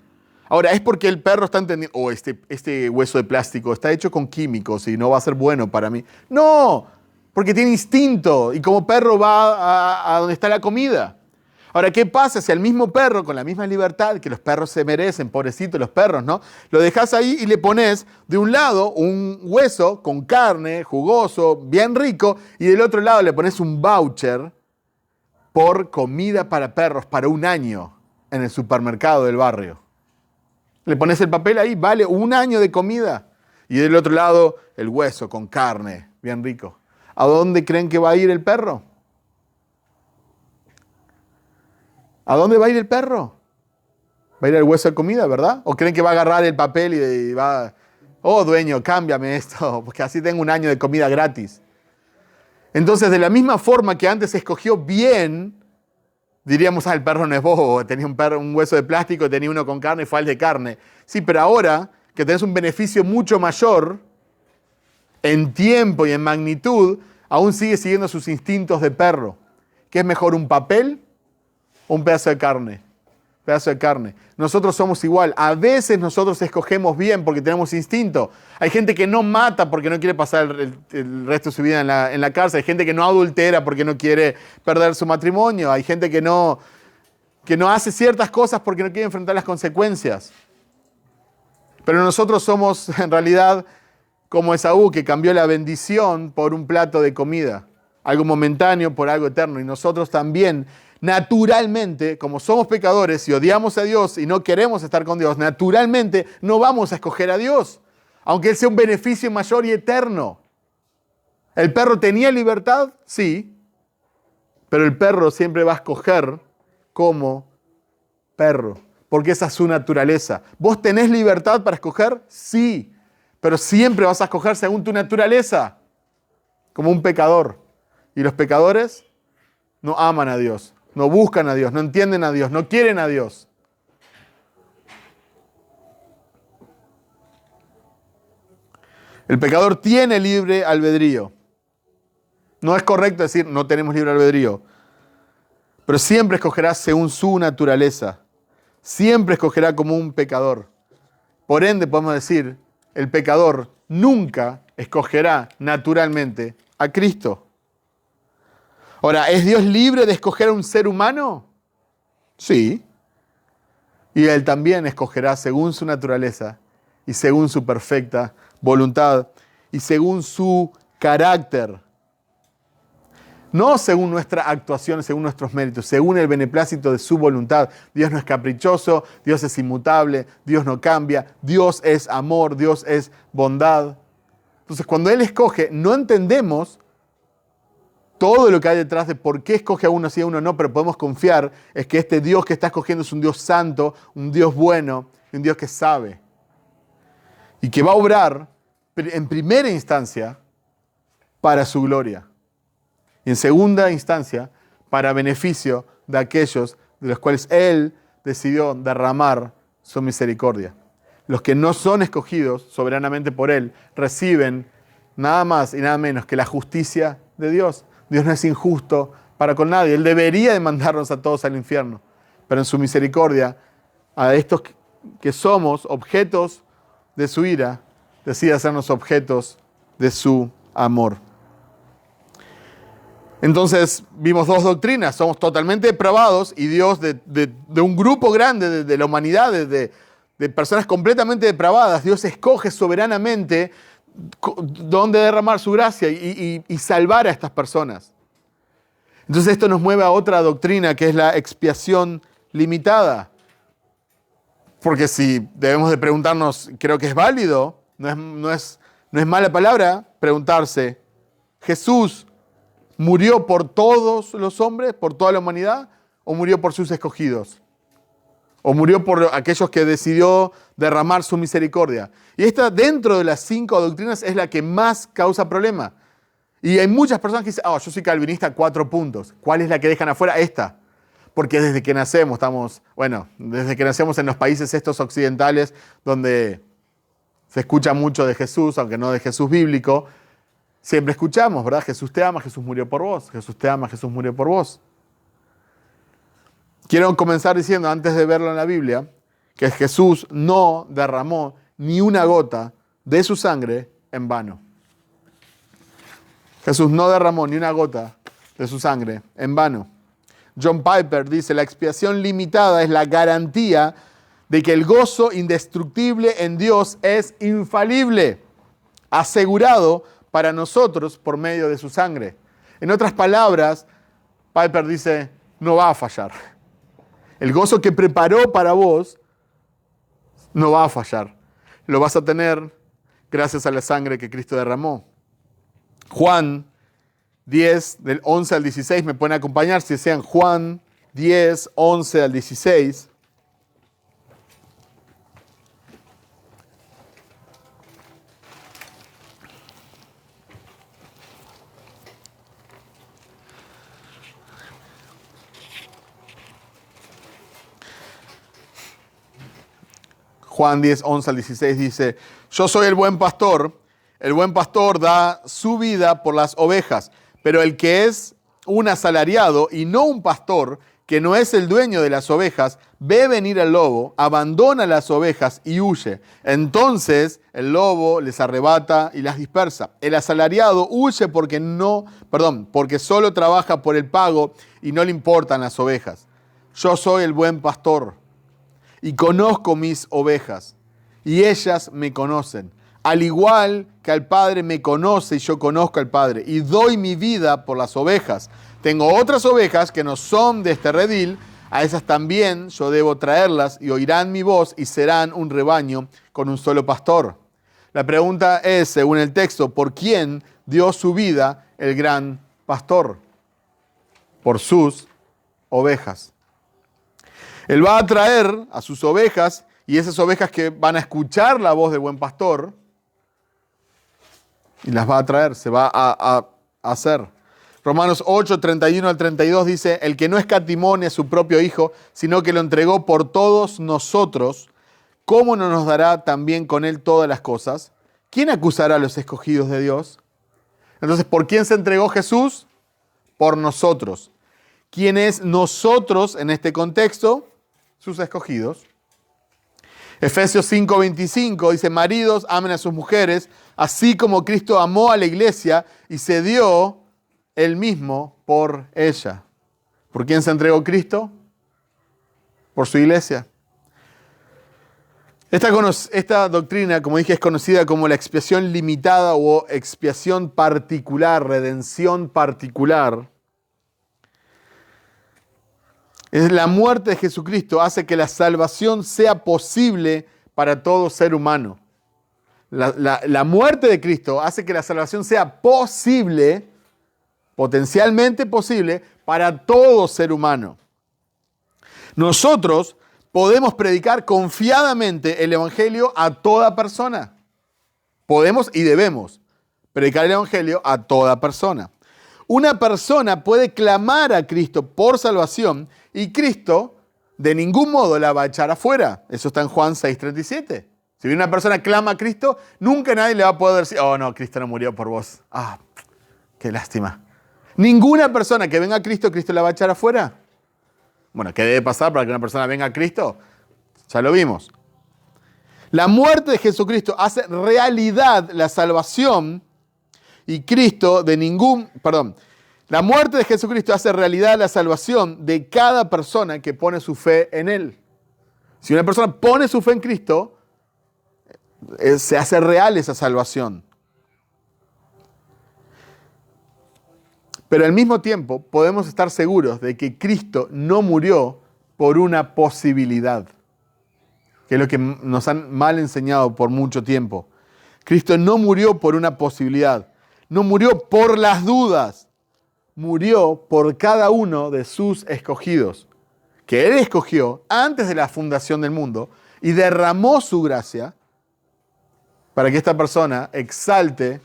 Ahora, ¿es porque el perro está entendiendo, este hueso de plástico está hecho con químicos y no va a ser bueno para mí? No, porque tiene instinto y como perro va a donde está la comida. Ahora, ¿qué pasa si al mismo perro, con la misma libertad que los perros se merecen, pobrecitos los perros, ¿no? Lo dejas ahí y le pones de un lado un hueso con carne, jugoso, bien rico, y del otro lado le pones un voucher por comida para perros para un año en el supermercado del barrio. Le pones el papel ahí, vale un año de comida. Y del otro lado el hueso con carne, bien rico. ¿A dónde creen que va a ir el perro? ¿A dónde va a ir el perro? Va a ir al hueso de comida, ¿verdad? ¿O creen que va a agarrar el papel y va, dueño, cámbiame esto, porque así tengo un año de comida gratis? Entonces, de la misma forma que antes se escogió bien, diríamos, el perro no es bobo, tenía un hueso de plástico, tenía uno con carne y fue al de carne. Sí, pero ahora que tenés un beneficio mucho mayor, en tiempo y en magnitud, aún sigue siguiendo sus instintos de perro. ¿Qué es mejor, un papel o un pedazo de carne? Pedazo de carne. Nosotros somos igual. A veces nosotros escogemos bien porque tenemos instinto. Hay gente que no mata porque no quiere pasar el resto de su vida en la cárcel. Hay gente que no adultera porque no quiere perder su matrimonio. Hay gente que no hace ciertas cosas porque no quiere enfrentar las consecuencias. Pero nosotros somos en realidad como Esaú, que cambió la bendición por un plato de comida. Algo momentáneo por algo eterno. Y nosotros también, naturalmente, como somos pecadores y odiamos a Dios y no queremos estar con Dios, naturalmente no vamos a escoger a Dios, aunque Él sea un beneficio mayor y eterno. ¿El perro tenía libertad? Sí, pero el perro siempre va a escoger como perro, porque esa es su naturaleza. ¿Vos tenés libertad para escoger? Sí, pero siempre vas a escoger según tu naturaleza, como un pecador. Y los pecadores no aman a Dios. No buscan a Dios, no entienden a Dios, no quieren a Dios. El pecador tiene libre albedrío. No es correcto decir no tenemos libre albedrío, pero siempre escogerá según su naturaleza. Siempre escogerá como un pecador. Por ende, podemos decir, el pecador nunca escogerá naturalmente a Cristo. Ahora, ¿es Dios libre de escoger a un ser humano? Sí. Y Él también escogerá según su naturaleza y según su perfecta voluntad y según su carácter. No según nuestra actuación, según nuestros méritos, según el beneplácito de su voluntad. Dios no es caprichoso, Dios es inmutable, Dios no cambia, Dios es amor, Dios es bondad. Entonces, cuando Él escoge, no entendemos todo lo que hay detrás de por qué escoge a uno sí y a uno no, pero podemos confiar es que este Dios que está escogiendo es un Dios santo, un Dios bueno, un Dios que sabe. Y que va a obrar en primera instancia para su gloria. Y en segunda instancia, para beneficio de aquellos de los cuales Él decidió derramar su misericordia. Los que no son escogidos soberanamente por Él reciben nada más y nada menos que la justicia de Dios. Dios no es injusto para con nadie. Él debería de mandarnos a todos al infierno. Pero en su misericordia, a estos que somos objetos de su ira, decide hacernos objetos de su amor. Entonces vimos dos doctrinas, somos totalmente depravados y Dios de un grupo grande de la humanidad, de personas completamente depravadas, Dios escoge soberanamente dónde derramar su gracia y salvar a estas personas. Entonces esto nos mueve a otra doctrina que es la expiación limitada. Porque si debemos de preguntarnos, creo que es válido, no es mala palabra preguntarse, ¿Jesús murió por todos los hombres, por toda la humanidad, o murió por sus escogidos? ¿O murió por aquellos que decidió derramar su misericordia? Y esta, dentro de las 5 doctrinas, es la que más causa problema. Y hay muchas personas que dicen, yo soy calvinista, 4 puntos. ¿Cuál es la que dejan afuera? Esta. Porque desde que nacemos desde que nacemos en los países estos occidentales, donde se escucha mucho de Jesús, aunque no de Jesús bíblico, siempre escuchamos, ¿verdad? Jesús te ama, Jesús murió por vos. Jesús te ama, Jesús murió por vos. Quiero comenzar diciendo, antes de verlo en la Biblia, que Jesús no derramó ni una gota de su sangre en vano. Jesús no derramó ni una gota de su sangre en vano. John Piper dice, la expiación limitada es la garantía de que el gozo indestructible en Dios es infalible, asegurado para nosotros por medio de su sangre. En otras palabras, Piper dice, no va a fallar. El gozo que preparó para vos no va a fallar. Lo vas a tener gracias a la sangre que Cristo derramó. Juan 10, del 11 al 16, me pueden acompañar si desean. Juan 10, 11 al 16. Juan 10, 11 al 16 dice, yo soy el buen pastor da su vida por las ovejas, pero el que es un asalariado y no un pastor, que no es el dueño de las ovejas, ve venir al lobo, abandona las ovejas y huye. Entonces el lobo les arrebata y las dispersa. El asalariado huye porque solo trabaja por el pago y no le importan las ovejas. Yo soy el buen pastor y conozco mis ovejas, y ellas me conocen, al igual que al Padre me conoce y yo conozco al Padre, y doy mi vida por las ovejas. Tengo otras ovejas que no son de este redil, a esas también yo debo traerlas, y oirán mi voz, y serán un rebaño con un solo pastor. La pregunta es, según el texto, ¿por quién dio su vida el gran pastor? Por sus ovejas. Él va a traer a sus ovejas, y esas ovejas que van a escuchar la voz del buen pastor, y las va a traer, se va a hacer. Romanos 8, 31 al 32 dice, el que no escatimó a su propio Hijo, sino que lo entregó por todos nosotros, ¿cómo no nos dará también con él todas las cosas? ¿Quién acusará a los escogidos de Dios? Entonces, ¿por quién se entregó Jesús? Por nosotros. ¿Quiénes nosotros en este contexto? Sus escogidos. Efesios 5:25 dice, maridos, amen a sus mujeres, así como Cristo amó a la iglesia y se dio él mismo por ella. ¿Por quién se entregó Cristo? Por su iglesia. Esta doctrina, como dije, es conocida como la expiación limitada o expiación particular, redención particular. Es la muerte de Jesucristo hace que la salvación sea posible para todo ser humano. La muerte de Cristo hace que la salvación sea posible, potencialmente posible, para todo ser humano. Nosotros podemos predicar confiadamente el Evangelio a toda persona. Podemos y debemos predicar el Evangelio a toda persona. Una persona puede clamar a Cristo por salvación y Cristo de ningún modo la va a echar afuera. Eso está en Juan 6:37. Si una persona clama a Cristo, nunca nadie le va a poder decir, oh no, Cristo no murió por vos. Ah, qué lástima. Ninguna persona que venga a Cristo, Cristo la va a echar afuera. Bueno, ¿qué debe pasar para que una persona venga a Cristo? Ya lo vimos. La muerte de Jesucristo hace realidad la salvación y Cristo la muerte de Jesucristo hace realidad la salvación de cada persona que pone su fe en Él. Si una persona pone su fe en Cristo, se hace real esa salvación. Pero al mismo tiempo podemos estar seguros de que Cristo no murió por una posibilidad, que es lo que nos han mal enseñado por mucho tiempo. Cristo no murió por una posibilidad, no murió por las dudas, murió por cada uno de sus escogidos, que Él escogió antes de la fundación del mundo y derramó su gracia para que esta persona exalte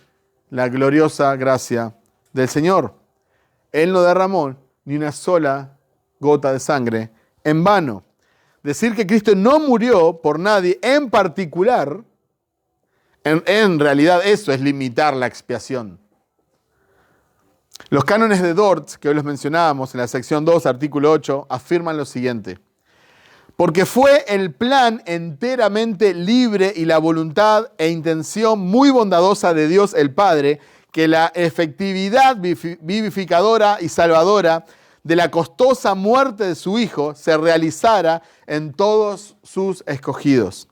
la gloriosa gracia del Señor. Él no derramó ni una sola gota de sangre en vano. Decir que Cristo no murió por nadie en particular, en realidad eso es limitar la expiación. Los cánones de Dort, que hoy los mencionábamos en la sección 2, artículo 8, afirman lo siguiente. Porque fue el plan enteramente libre y la voluntad e intención muy bondadosa de Dios el Padre, que la efectividad vivificadora y salvadora de la costosa muerte de su Hijo se realizara en todos sus escogidos,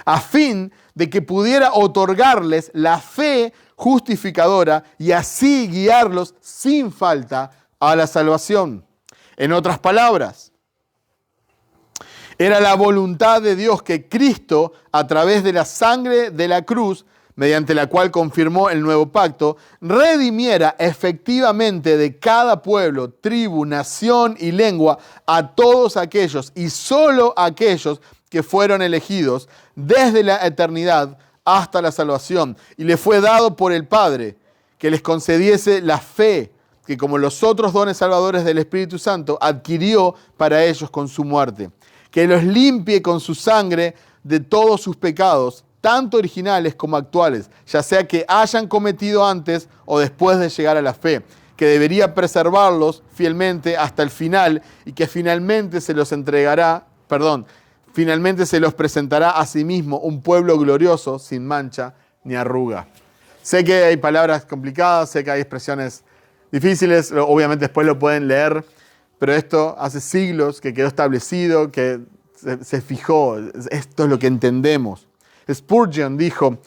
a fin de que pudiera otorgarles la fe justificadora y así guiarlos sin falta a la salvación. En otras palabras, era la voluntad de Dios que Cristo, a través de la sangre de la cruz, mediante la cual confirmó el nuevo pacto, redimiera efectivamente de cada pueblo, tribu, nación y lengua a todos aquellos y solo aquellos que fueron elegidos desde la eternidad hasta la salvación. Y le fue dado por el Padre que les concediese la fe que, como los otros dones salvadores del Espíritu Santo, adquirió para ellos con su muerte, que los limpie con su sangre de todos sus pecados, tanto originales como actuales, ya sea que hayan cometido antes o después de llegar a la fe, que debería preservarlos fielmente hasta el final y que finalmente se los presentará a sí mismo un pueblo glorioso, sin mancha ni arruga. Sé que hay palabras complicadas, sé que hay expresiones difíciles, obviamente después lo pueden leer, pero esto hace siglos que quedó establecido, que se fijó, esto es lo que entendemos. Spurgeon dijo,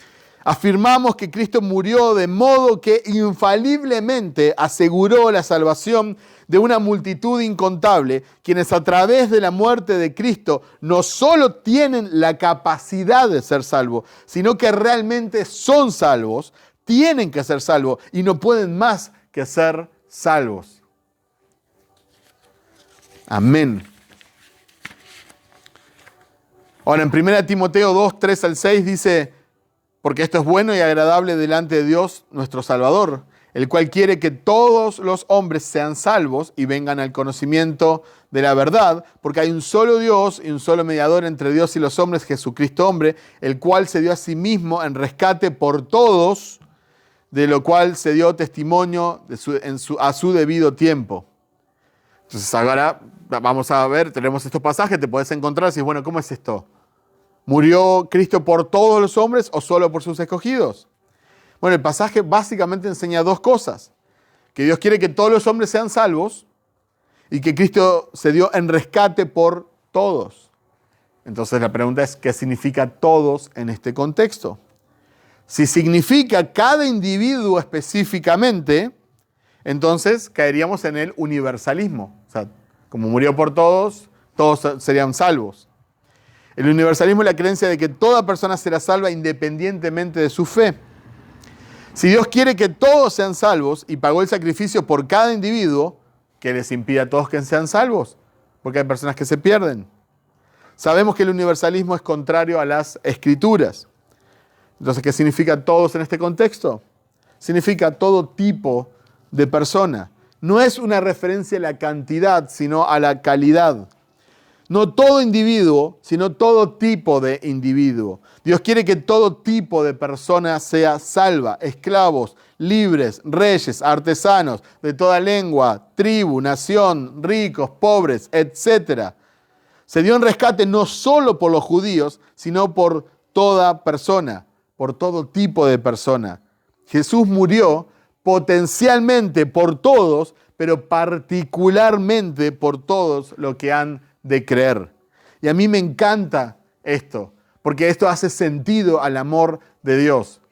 afirmamos que Cristo murió de modo que infaliblemente aseguró la salvación de una multitud incontable, quienes a través de la muerte de Cristo no solo tienen la capacidad de ser salvos, sino que realmente son salvos, tienen que ser salvos y no pueden más que ser salvos. Amén. Ahora, en 1 Timoteo 2, 3 al 6 dice, porque esto es bueno y agradable delante de Dios, nuestro Salvador, el cual quiere que todos los hombres sean salvos y vengan al conocimiento de la verdad, porque hay un solo Dios y un solo mediador entre Dios y los hombres, Jesucristo hombre, el cual se dio a sí mismo en rescate por todos, de lo cual se dio testimonio a su debido tiempo. Entonces ahora vamos a ver, tenemos estos pasajes, te puedes encontrar y decir, bueno, ¿cómo es esto? ¿Murió Cristo por todos los hombres o solo por sus escogidos? Bueno, el pasaje básicamente enseña dos cosas. Que Dios quiere que todos los hombres sean salvos y que Cristo se dio en rescate por todos. Entonces la pregunta es, ¿qué significa todos en este contexto? Si significa cada individuo específicamente, entonces caeríamos en el universalismo. O sea, como murió por todos, todos serían salvos. El universalismo es la creencia de que toda persona será salva independientemente de su fe. Si Dios quiere que todos sean salvos y pagó el sacrificio por cada individuo, ¿qué les impide a todos que sean salvos? Porque hay personas que se pierden. Sabemos que el universalismo es contrario a las Escrituras. Entonces, ¿qué significa todos en este contexto? Significa todo tipo de persona. No es una referencia a la cantidad, sino a la calidad. No todo individuo, sino todo tipo de individuo. Dios quiere que todo tipo de persona sea salva, esclavos, libres, reyes, artesanos, de toda lengua, tribu, nación, ricos, pobres, etc. Se dio en rescate no solo por los judíos, sino por toda persona, por todo tipo de persona. Jesús murió potencialmente por todos, pero particularmente por todos los que han de creer. Y a mí me encanta esto, porque esto hace sentido al amor de Dios.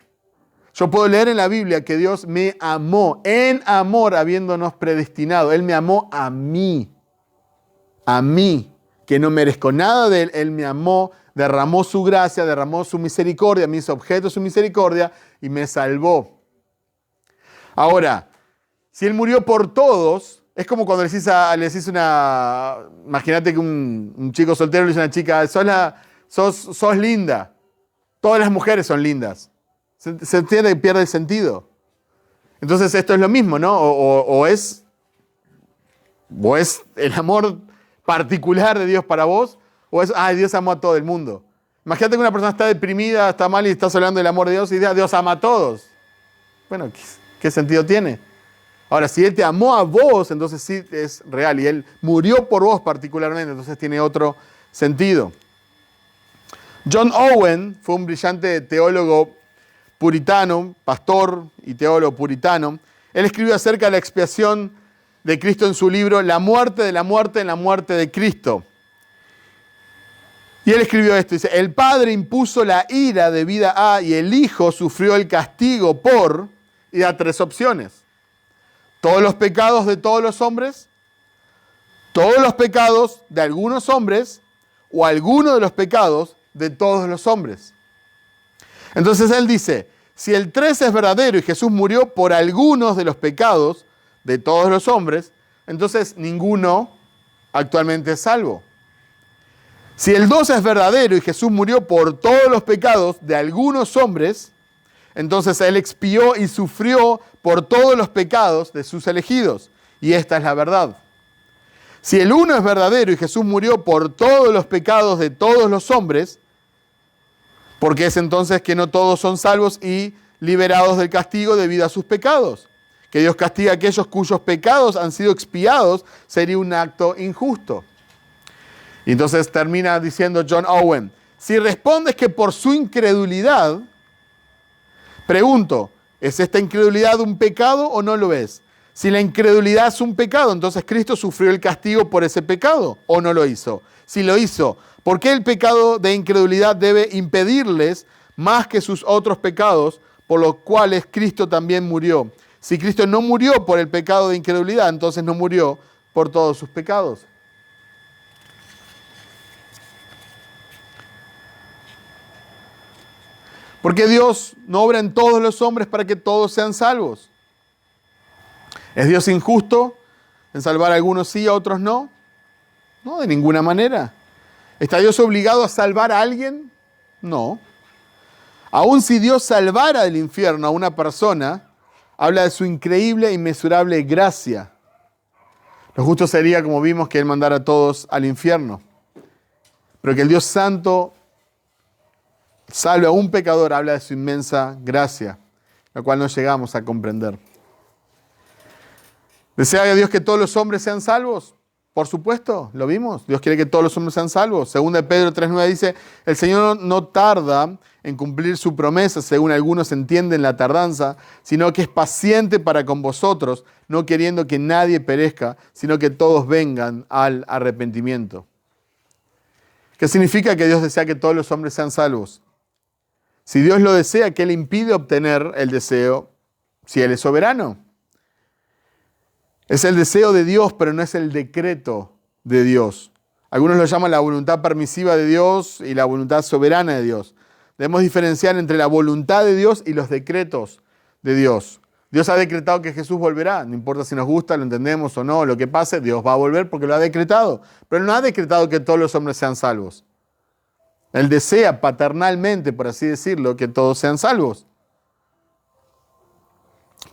Yo puedo leer en la Biblia que Dios me amó, en amor habiéndonos predestinado. Él me amó a mí, que no merezco nada de Él. Él me amó, derramó su gracia, derramó su misericordia, me hizo objeto de su misericordia y me salvó. Ahora, si Él murió por todos, es como cuando le decís una... Imagínate que un chico soltero le dice a una chica, sos linda. Todas las mujeres son lindas. Se entiende que pierde el sentido. Entonces esto es lo mismo, ¿no? O es el amor particular de Dios para vos, o es, Dios amó a todo el mundo. Imagínate que una persona está deprimida, está mal y estás hablando del amor de Dios y Dios ama a todos. Bueno, ¿qué sentido tiene? Ahora, si Él te amó a vos, entonces sí es real. Y Él murió por vos particularmente, entonces tiene otro sentido. John Owen fue un brillante teólogo puritano, pastor y teólogo puritano. Él escribió acerca de la expiación de Cristo en su libro La muerte de la muerte en la muerte de Cristo. Y él escribió esto, dice, el Padre impuso la ira debida a y el Hijo sufrió el castigo por, y da tres opciones. Todos los pecados de todos los hombres, todos los pecados de algunos hombres o alguno de los pecados de todos los hombres. Entonces él dice, si el 3 es verdadero y Jesús murió por algunos de los pecados de todos los hombres, entonces ninguno actualmente es salvo. Si el 2 es verdadero y Jesús murió por todos los pecados de algunos hombres, entonces Él expió y sufrió por todos los pecados de sus elegidos. Y esta es la verdad. Si el 1 es verdadero y Jesús murió por todos los pecados de todos los hombres, porque es entonces que no todos son salvos y liberados del castigo debido a sus pecados. Que Dios castiga a aquellos cuyos pecados han sido expiados sería un acto injusto. Y entonces termina diciendo John Owen, si respondes que por su incredulidad, pregunto, ¿es esta incredulidad un pecado o no lo es? Si la incredulidad es un pecado, entonces Cristo sufrió el castigo por ese pecado o no lo hizo. Si lo hizo, ¿por qué el pecado de incredulidad debe impedirles más que sus otros pecados, por los cuales Cristo también murió? Si Cristo no murió por el pecado de incredulidad, entonces no murió por todos sus pecados. Porque Dios no obra en todos los hombres para que todos sean salvos. ¿Es Dios injusto en salvar a algunos sí y a otros no? No, de ninguna manera. ¿Está Dios obligado a salvar a alguien? No. Aun si Dios salvara del infierno a una persona, habla de su increíble e inmesurable gracia. Lo justo sería, como vimos, que Él mandara a todos al infierno. Pero que el Dios Santo salve a un pecador, habla de su inmensa gracia. lo cual no llegamos a comprender. ¿Desea Dios que todos los hombres sean salvos? Por supuesto, lo vimos. Dios quiere que todos los hombres sean salvos. Según de Pedro 3:9 dice, el Señor no tarda en cumplir su promesa, según algunos entienden la tardanza, sino que es paciente para con vosotros, no queriendo que nadie perezca, sino que todos vengan al arrepentimiento. ¿Qué significa que Dios desea que todos los hombres sean salvos? Si Dios lo desea, ¿qué le impide obtener el deseo si Él es soberano? Es el deseo de Dios, pero no es el decreto de Dios. Algunos lo llaman la voluntad permisiva de Dios y la voluntad soberana de Dios. Debemos diferenciar entre la voluntad de Dios y los decretos de Dios. Dios ha decretado que Jesús volverá. No importa si nos gusta, lo entendemos o no, lo que pase, Dios va a volver porque lo ha decretado. Pero Él no ha decretado que todos los hombres sean salvos. Él desea paternalmente, por así decirlo, que todos sean salvos.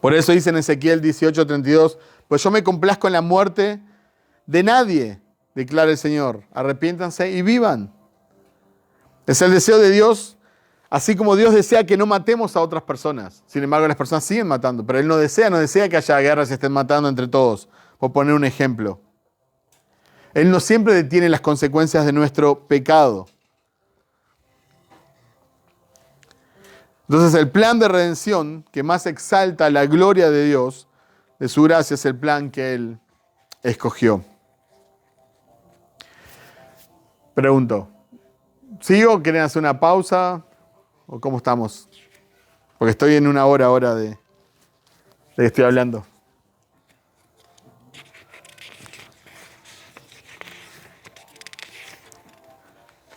Por eso dice en Ezequiel 18:32, pues yo me complazco en la muerte de nadie, declara el Señor. Arrepiéntanse y vivan. Es el deseo de Dios, así como Dios desea que no matemos a otras personas. Sin embargo, las personas siguen matando, pero Él no desea que haya guerras y se estén matando entre todos. Por poner un ejemplo. Él no siempre detiene las consecuencias de nuestro pecado. Entonces, el plan de redención que más exalta la gloria de Dios, de su gracia, es el plan que Él escogió. Pregunto, ¿sigo? ¿Quieren hacer una pausa? ¿O cómo estamos? Porque estoy en una hora ahora de que estoy hablando.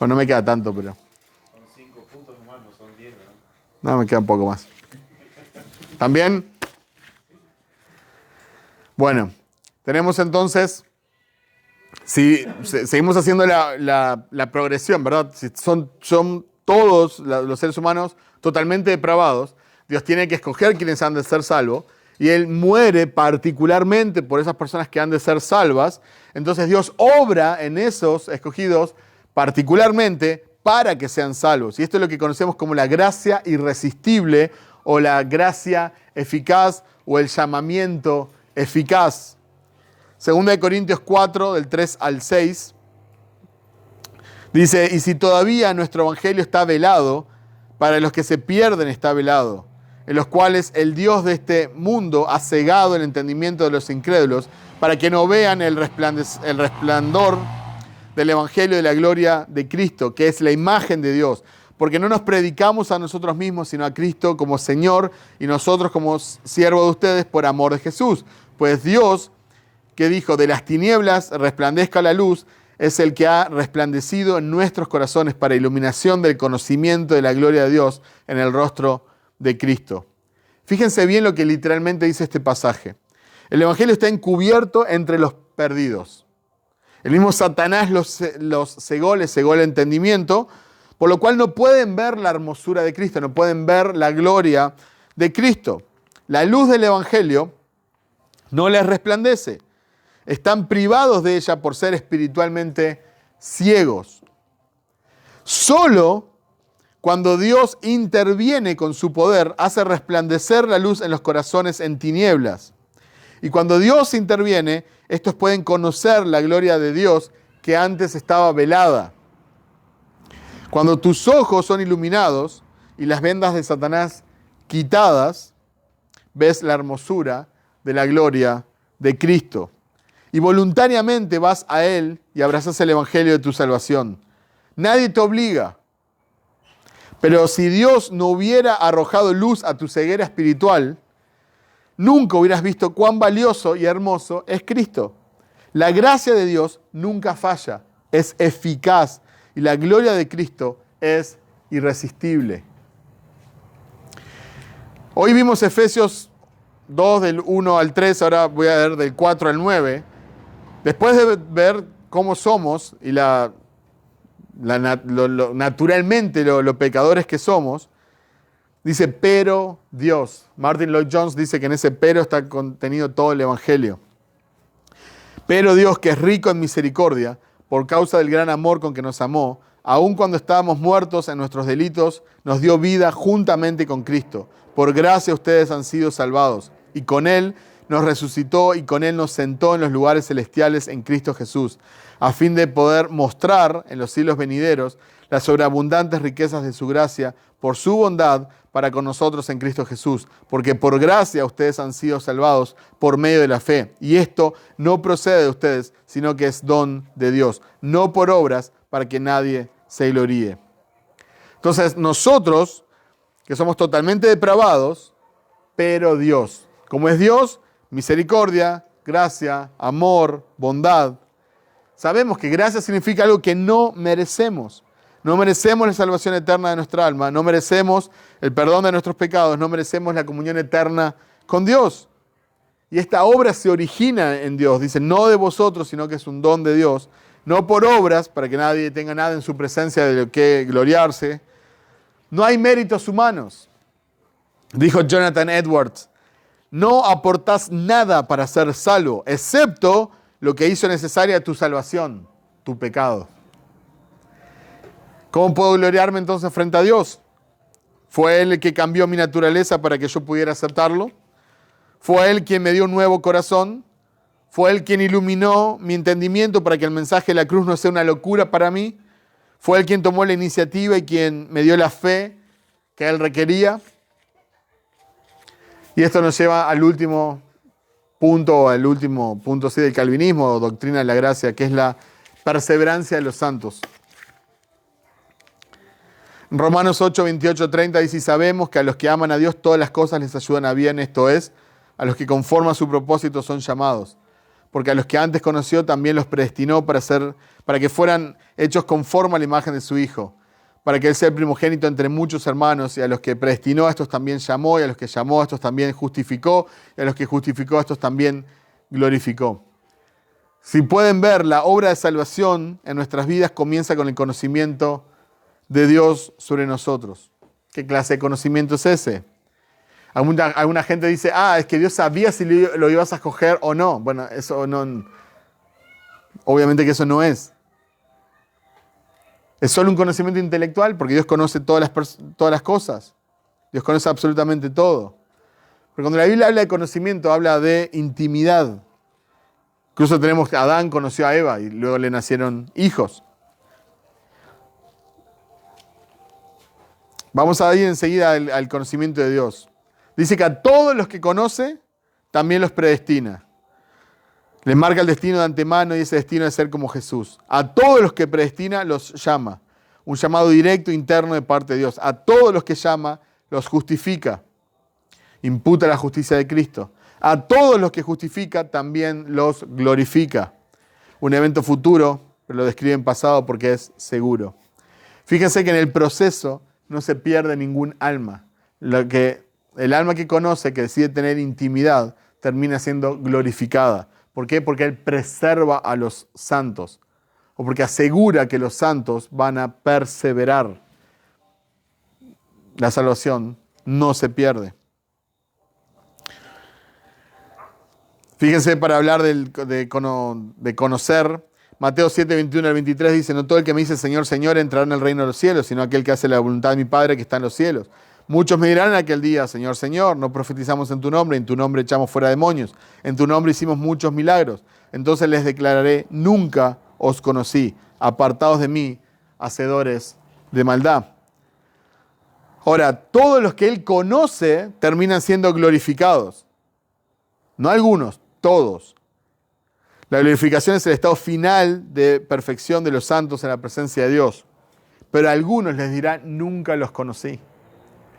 Bueno, no me queda tanto, pero... Son 5 puntos nomás, no son 10, ¿no? No, me queda un poco más. ¿También? Bueno, tenemos entonces, si seguimos haciendo la progresión, ¿verdad? Si son todos los seres humanos totalmente depravados, Dios tiene que escoger quienes han de ser salvos, y Él muere particularmente por esas personas que han de ser salvas. Entonces Dios obra en esos escogidos particularmente para que sean salvos. Y esto es lo que conocemos como la gracia irresistible o la gracia eficaz o el llamamiento eficaz. Segunda de Corintios 4, del 3 al 6, dice, y si todavía nuestro evangelio está velado, para los que se pierden está velado, en los cuales el Dios de este mundo ha cegado el entendimiento de los incrédulos, para que no vean el resplandor del evangelio de la gloria de Cristo, que es la imagen de Dios. Porque no nos predicamos a nosotros mismos, sino a Cristo como Señor, y nosotros como siervos de ustedes por amor de Jesús. Pues Dios, que dijo, de las tinieblas resplandezca la luz, es el que ha resplandecido en nuestros corazones para iluminación del conocimiento de la gloria de Dios en el rostro de Cristo. Fíjense bien lo que literalmente dice este pasaje. El evangelio está encubierto entre los perdidos. El mismo Satanás los cegó, les cegó el entendimiento, por lo cual no pueden ver la hermosura de Cristo, no pueden ver la gloria de Cristo. La luz del evangelio no les resplandece. Están privados de ella por ser espiritualmente ciegos. Solo cuando Dios interviene con su poder, hace resplandecer la luz en los corazones en tinieblas. Y cuando Dios interviene, estos pueden conocer la gloria de Dios que antes estaba velada. Cuando tus ojos son iluminados y las vendas de Satanás quitadas, ves la hermosura de la gloria de Cristo. Y voluntariamente vas a Él y abrazas el evangelio de tu salvación. Nadie te obliga. Pero si Dios no hubiera arrojado luz a tu ceguera espiritual, nunca hubieras visto cuán valioso y hermoso es Cristo. La gracia de Dios nunca falla, es eficaz y la gloria de Cristo es irresistible. Hoy vimos Efesios 2 del 1 al 3, ahora voy a ver del 4 al 9. Después de ver cómo somos y naturalmente lo pecadores que somos, dice, pero Dios. Martin Lloyd-Jones dice que en ese pero está contenido todo el evangelio. Pero Dios, que es rico en misericordia, por causa del gran amor con que nos amó, aun cuando estábamos muertos en nuestros delitos, nos dio vida juntamente con Cristo. Por gracia ustedes han sido salvados. Y con Él nos resucitó y con Él nos sentó en los lugares celestiales en Cristo Jesús, a fin de poder mostrar en los siglos venideros las sobreabundantes riquezas de su gracia por su bondad para con nosotros en Cristo Jesús. Porque por gracia ustedes han sido salvados por medio de la fe. Y esto no procede de ustedes, sino que es don de Dios, no por obras para que nadie se gloríe. Entonces nosotros, que somos totalmente depravados, pero Dios, como es Dios, misericordia, gracia, amor, bondad. Sabemos que gracia significa algo que no merecemos. No merecemos la salvación eterna de nuestra alma, no merecemos el perdón de nuestros pecados, no merecemos la comunión eterna con Dios. Y esta obra se origina en Dios, dice, no de vosotros, sino que es un don de Dios, no por obras, para que nadie tenga nada en su presencia de lo que gloriarse. No hay méritos humanos. Dijo Jonathan Edwards, no aportás nada para ser salvo, excepto lo que hizo necesaria tu salvación, tu pecado. ¿Cómo puedo gloriarme entonces frente a Dios? ¿Fue Él el que cambió mi naturaleza para que yo pudiera aceptarlo? ¿Fue Él quien me dio un nuevo corazón? ¿Fue Él quien iluminó mi entendimiento para que el mensaje de la cruz no sea una locura para mí? ¿Fue Él quien tomó la iniciativa y quien me dio la fe que Él requería? Y esto nos lleva al último punto sí, del calvinismo, o doctrina de la gracia, que es la perseverancia de los santos. Romanos 8, 28, 30 dice, y sabemos que a los que aman a Dios todas las cosas les ayudan a bien, esto es, a los que conforme a su propósito son llamados. Porque a los que antes conoció también los predestinó para que fueran hechos conforme a la imagen de su Hijo, para que Él sea el primogénito entre muchos hermanos, y a los que predestinó a estos también llamó, y a los que llamó a estos también justificó, y a los que justificó a estos también glorificó. Si pueden ver, la obra de salvación en nuestras vidas comienza con el conocimiento de Dios sobre nosotros. ¿Qué clase de conocimiento es ese? Alguna gente dice, es que Dios sabía si lo ibas a escoger o no. Bueno, eso no. Obviamente que eso no es. Es solo un conocimiento intelectual porque Dios conoce todas las cosas. Dios conoce absolutamente todo. Pero cuando la Biblia habla de conocimiento, habla de intimidad. Incluso tenemos que Adán conoció a Eva y luego le nacieron hijos. Vamos a ir enseguida al conocimiento de Dios. Dice que a todos los que conoce, también los predestina. Les marca el destino de antemano y ese destino es ser como Jesús. A todos los que predestina, los llama. Un llamado directo interno de parte de Dios. A todos los que llama, los justifica. Imputa la justicia de Cristo. A todos los que justifica, también los glorifica. Un evento futuro, pero lo describe en pasado porque es seguro. Fíjense que en el proceso no se pierde ningún alma. El alma que conoce, que decide tener intimidad, termina siendo glorificada. ¿Por qué? Porque Él preserva a los santos. O porque asegura que los santos van a perseverar. La salvación no se pierde. Fíjense, para hablar de conocer, Mateo 7, 21 al 23 dice, no todo el que me dice Señor, Señor entrará en el reino de los cielos, sino aquel que hace la voluntad de mi Padre que está en los cielos. Muchos me dirán en aquel día, Señor, Señor, no profetizamos en tu nombre, en tu nombre echamos fuera demonios, en tu nombre hicimos muchos milagros. Entonces les declararé, nunca os conocí, apartados de mí, hacedores de maldad. Ahora, todos los que Él conoce terminan siendo glorificados. No algunos, todos. La glorificación es el estado final de perfección de los santos en la presencia de Dios. Pero a algunos les dirá, nunca los conocí.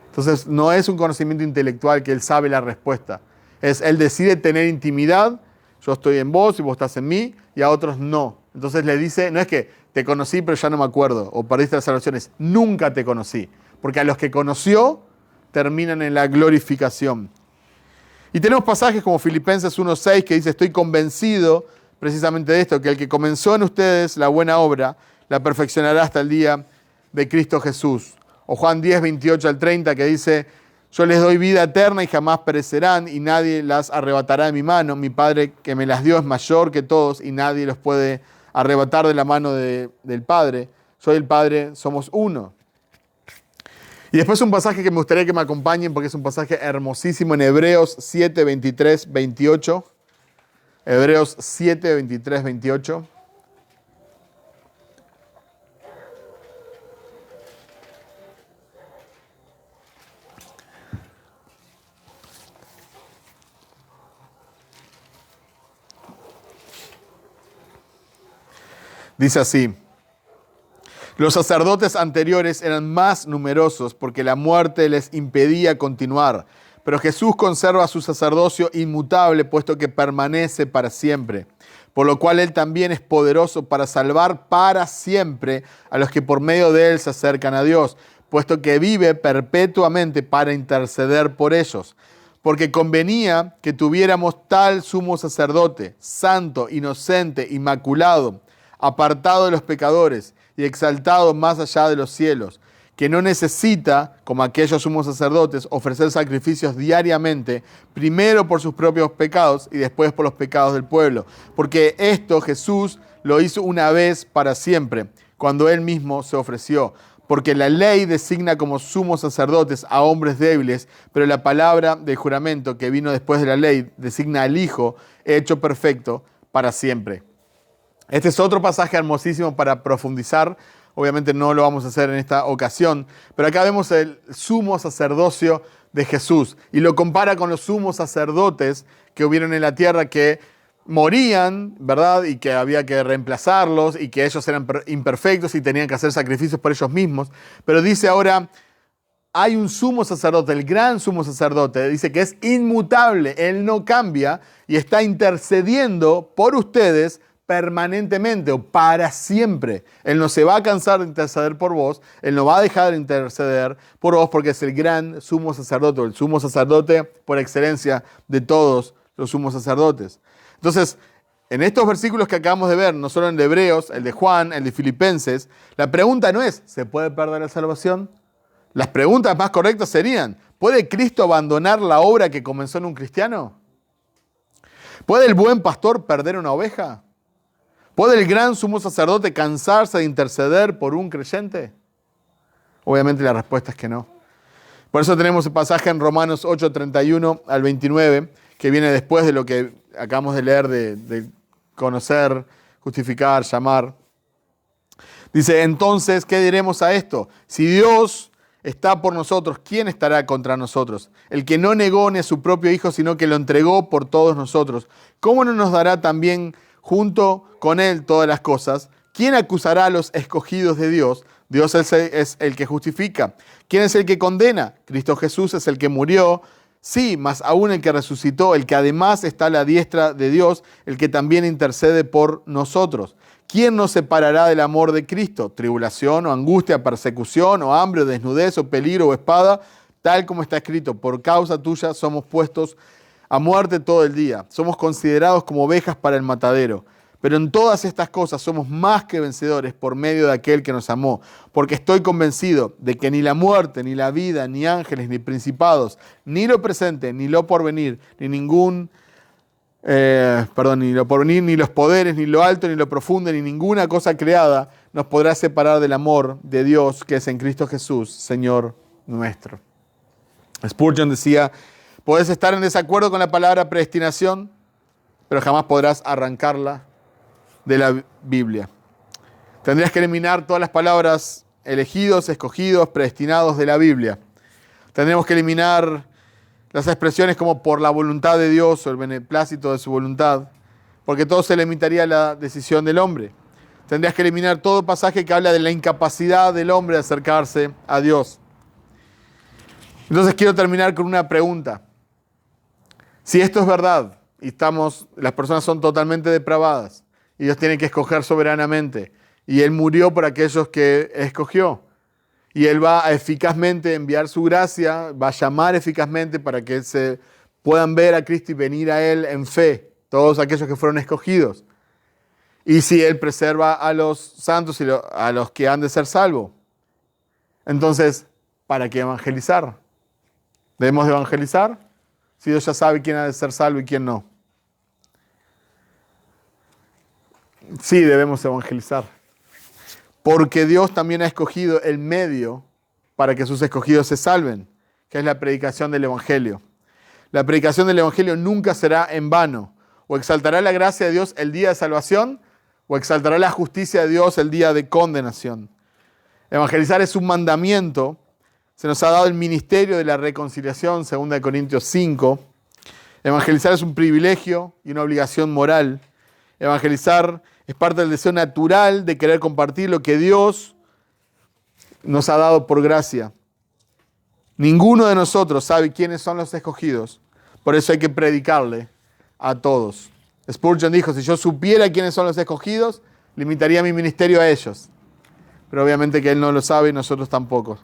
Entonces, no es un conocimiento intelectual que Él sabe la respuesta. Él decide tener intimidad, yo estoy en vos y vos estás en mí, y a otros no. Entonces le dice, no es que te conocí pero ya no me acuerdo, o perdiste las salvaciones, nunca te conocí. Porque a los que conoció, terminan en la glorificación. Y tenemos pasajes como Filipenses 1:6 que dice, estoy convencido precisamente de esto, que el que comenzó en ustedes la buena obra, la perfeccionará hasta el día de Cristo Jesús. O Juan 10, 28 al 30, que dice, yo les doy vida eterna y jamás perecerán y nadie las arrebatará de mi mano. Mi Padre que me las dio es mayor que todos y nadie los puede arrebatar de la mano del Padre. yo y el Padre somos uno. Y después un pasaje que me gustaría que me acompañen porque es un pasaje hermosísimo en Hebreos 7, 23, 28. Hebreos 7, 23, 28. Dice así: los sacerdotes anteriores eran más numerosos porque la muerte les impedía continuar, pero Jesús conserva su sacerdocio inmutable, puesto que permanece para siempre, por lo cual Él también es poderoso para salvar para siempre a los que por medio de Él se acercan a Dios, puesto que vive perpetuamente para interceder por ellos. Porque convenía que tuviéramos tal sumo sacerdote, santo, inocente, inmaculado, apartado de los pecadores y exaltado más allá de los cielos, que no necesita, como aquellos sumos sacerdotes, ofrecer sacrificios diariamente, primero por sus propios pecados y después por los pecados del pueblo. Porque esto Jesús lo hizo una vez para siempre, cuando Él mismo se ofreció. Porque la ley designa como sumos sacerdotes a hombres débiles, pero la palabra del juramento que vino después de la ley designa al Hijo hecho perfecto para siempre. Este es otro pasaje hermosísimo para profundizar. Obviamente no lo vamos a hacer en esta ocasión, pero acá vemos el sumo sacerdocio de Jesús y lo compara con los sumos sacerdotes que hubieron en la tierra que morían, ¿verdad? Y que había que reemplazarlos y que ellos eran imperfectos y tenían que hacer sacrificios por ellos mismos. Pero dice ahora, hay un sumo sacerdote, el gran sumo sacerdote, dice que es inmutable, Él no cambia y está intercediendo por ustedes permanentemente o para siempre. Él no se va a cansar de interceder por vos, Él no va a dejar de interceder por vos porque es el gran sumo sacerdote, el sumo sacerdote por excelencia de todos los sumos sacerdotes. Entonces, en estos versículos que acabamos de ver, no solo el de Hebreos, el de Juan, el de Filipenses, la pregunta no es, ¿se puede perder la salvación? Las preguntas más correctas serían, ¿puede Cristo abandonar la obra que comenzó en un cristiano? ¿Puede el buen pastor perder una oveja? ¿Puede el gran sumo sacerdote cansarse de interceder por un creyente? Obviamente la respuesta es que no. Por eso tenemos el pasaje en Romanos 8, 31 al 29, que viene después de lo que acabamos de leer de conocer, justificar, llamar. Dice, entonces, ¿qué diremos a esto? Si Dios está por nosotros, ¿quién estará contra nosotros? El que no negó ni a su propio Hijo, sino que lo entregó por todos nosotros. ¿Cómo no nos dará también junto con Él todas las cosas? ¿Quién acusará a los escogidos de Dios? Dios es el que justifica. ¿Quién es el que condena? Cristo Jesús es el que murió, sí, mas aún el que resucitó, el que además está a la diestra de Dios, el que también intercede por nosotros. ¿Quién nos separará del amor de Cristo? ¿Tribulación o angustia, persecución o hambre o desnudez o peligro o espada? Tal como está escrito, por causa tuya somos puestos a muerte todo el día. Somos considerados como ovejas para el matadero. Pero en todas estas cosas somos más que vencedores por medio de aquel que nos amó. Porque estoy convencido de que ni la muerte, ni la vida, ni ángeles, ni principados, ni lo presente, ni lo porvenir, ni lo porvenir, ni los poderes, ni lo alto, ni lo profundo, ni ninguna cosa creada nos podrá separar del amor de Dios que es en Cristo Jesús, Señor nuestro. Spurgeon decía, podés estar en desacuerdo con la palabra predestinación, pero jamás podrás arrancarla de la Biblia. Tendrías que eliminar todas las palabras elegidos, escogidos, predestinados de la Biblia. Tendríamos que eliminar las expresiones como por la voluntad de Dios o el beneplácito de su voluntad, porque todo se limitaría a la decisión del hombre. Tendrías que eliminar todo pasaje que habla de la incapacidad del hombre de acercarse a Dios. Entonces quiero terminar con una pregunta. Si esto es verdad y las personas son totalmente depravadas y Dios tiene que escoger soberanamente y Él murió por aquellos que escogió y Él va a eficazmente enviar su gracia, va a llamar eficazmente para que se puedan ver a Cristo y venir a Él en fe, todos aquellos que fueron escogidos. Y si Él preserva a los santos y a los que han de ser salvos. Entonces, ¿para qué evangelizar? ¿Debemos de evangelizar? Si Dios ya sabe quién ha de ser salvo y quién no. Sí, debemos evangelizar. Porque Dios también ha escogido el medio para que sus escogidos se salven, que es la predicación del Evangelio. La predicación del Evangelio nunca será en vano. O exaltará la gracia de Dios el día de salvación, o exaltará la justicia de Dios el día de condenación. Evangelizar es un mandamiento. Se nos ha dado el ministerio de la reconciliación, 2 Corintios 5. Evangelizar es un privilegio y una obligación moral. Evangelizar es parte del deseo natural de querer compartir lo que Dios nos ha dado por gracia. Ninguno de nosotros sabe quiénes son los escogidos. Por eso hay que predicarle a todos. Spurgeon dijo, si yo supiera quiénes son los escogidos, limitaría mi ministerio a ellos. Pero obviamente que él no lo sabe y nosotros tampoco.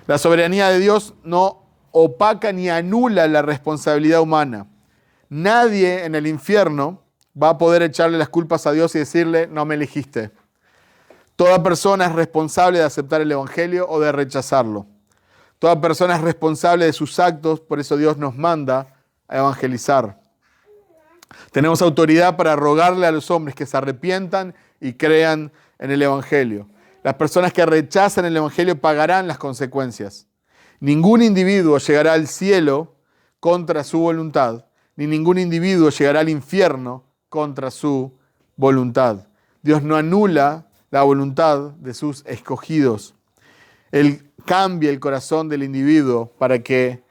La soberanía de Dios no opaca ni anula la responsabilidad humana. Nadie en el infierno va a poder echarle las culpas a Dios y decirle, no me elegiste. Toda persona es responsable de aceptar el Evangelio o de rechazarlo. Toda persona es responsable de sus actos, por eso Dios nos manda a evangelizar. Tenemos autoridad para rogarle a los hombres que se arrepientan y crean en el Evangelio. Las personas que rechazan el Evangelio pagarán las consecuencias. Ningún individuo llegará al cielo contra su voluntad, ni ningún individuo llegará al infierno contra su voluntad. Dios no anula la voluntad de sus escogidos. Él cambia el corazón del individuo para que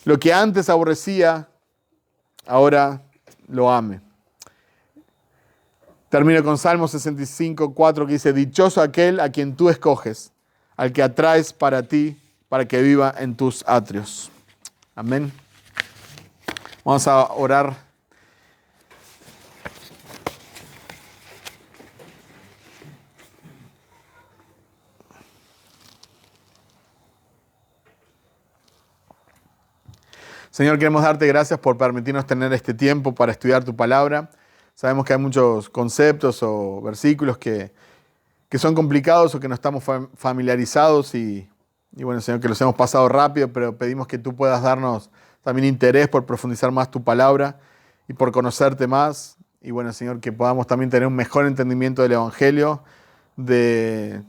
lo que antes aborrecía, ahora lo ame. Termino con Salmo 65, 4, que dice, dichoso aquel a quien tú escoges, al que atraes para ti, para que viva en tus atrios. Amén. Vamos a orar. Señor, queremos darte gracias por permitirnos tener este tiempo para estudiar tu palabra. Sabemos que hay muchos conceptos o versículos que son complicados o que no estamos familiarizados y bueno, Señor, que los hemos pasado rápido, pero pedimos que tú puedas darnos también interés por profundizar más tu palabra y por conocerte más. Y bueno, Señor, que podamos también tener un mejor entendimiento del Evangelio, de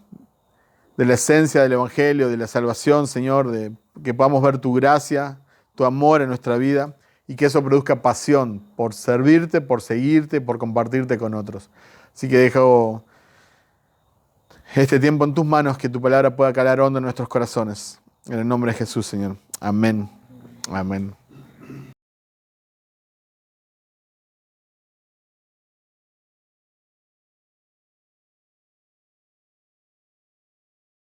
la esencia del Evangelio, de la salvación, Señor, de que podamos ver tu gracia, tu amor en nuestra vida y que eso produzca pasión por servirte, por seguirte, por compartirte con otros. Así que dejo este tiempo en tus manos, que tu palabra pueda calar hondo en nuestros corazones. En el nombre de Jesús, Señor. Amén. Amén.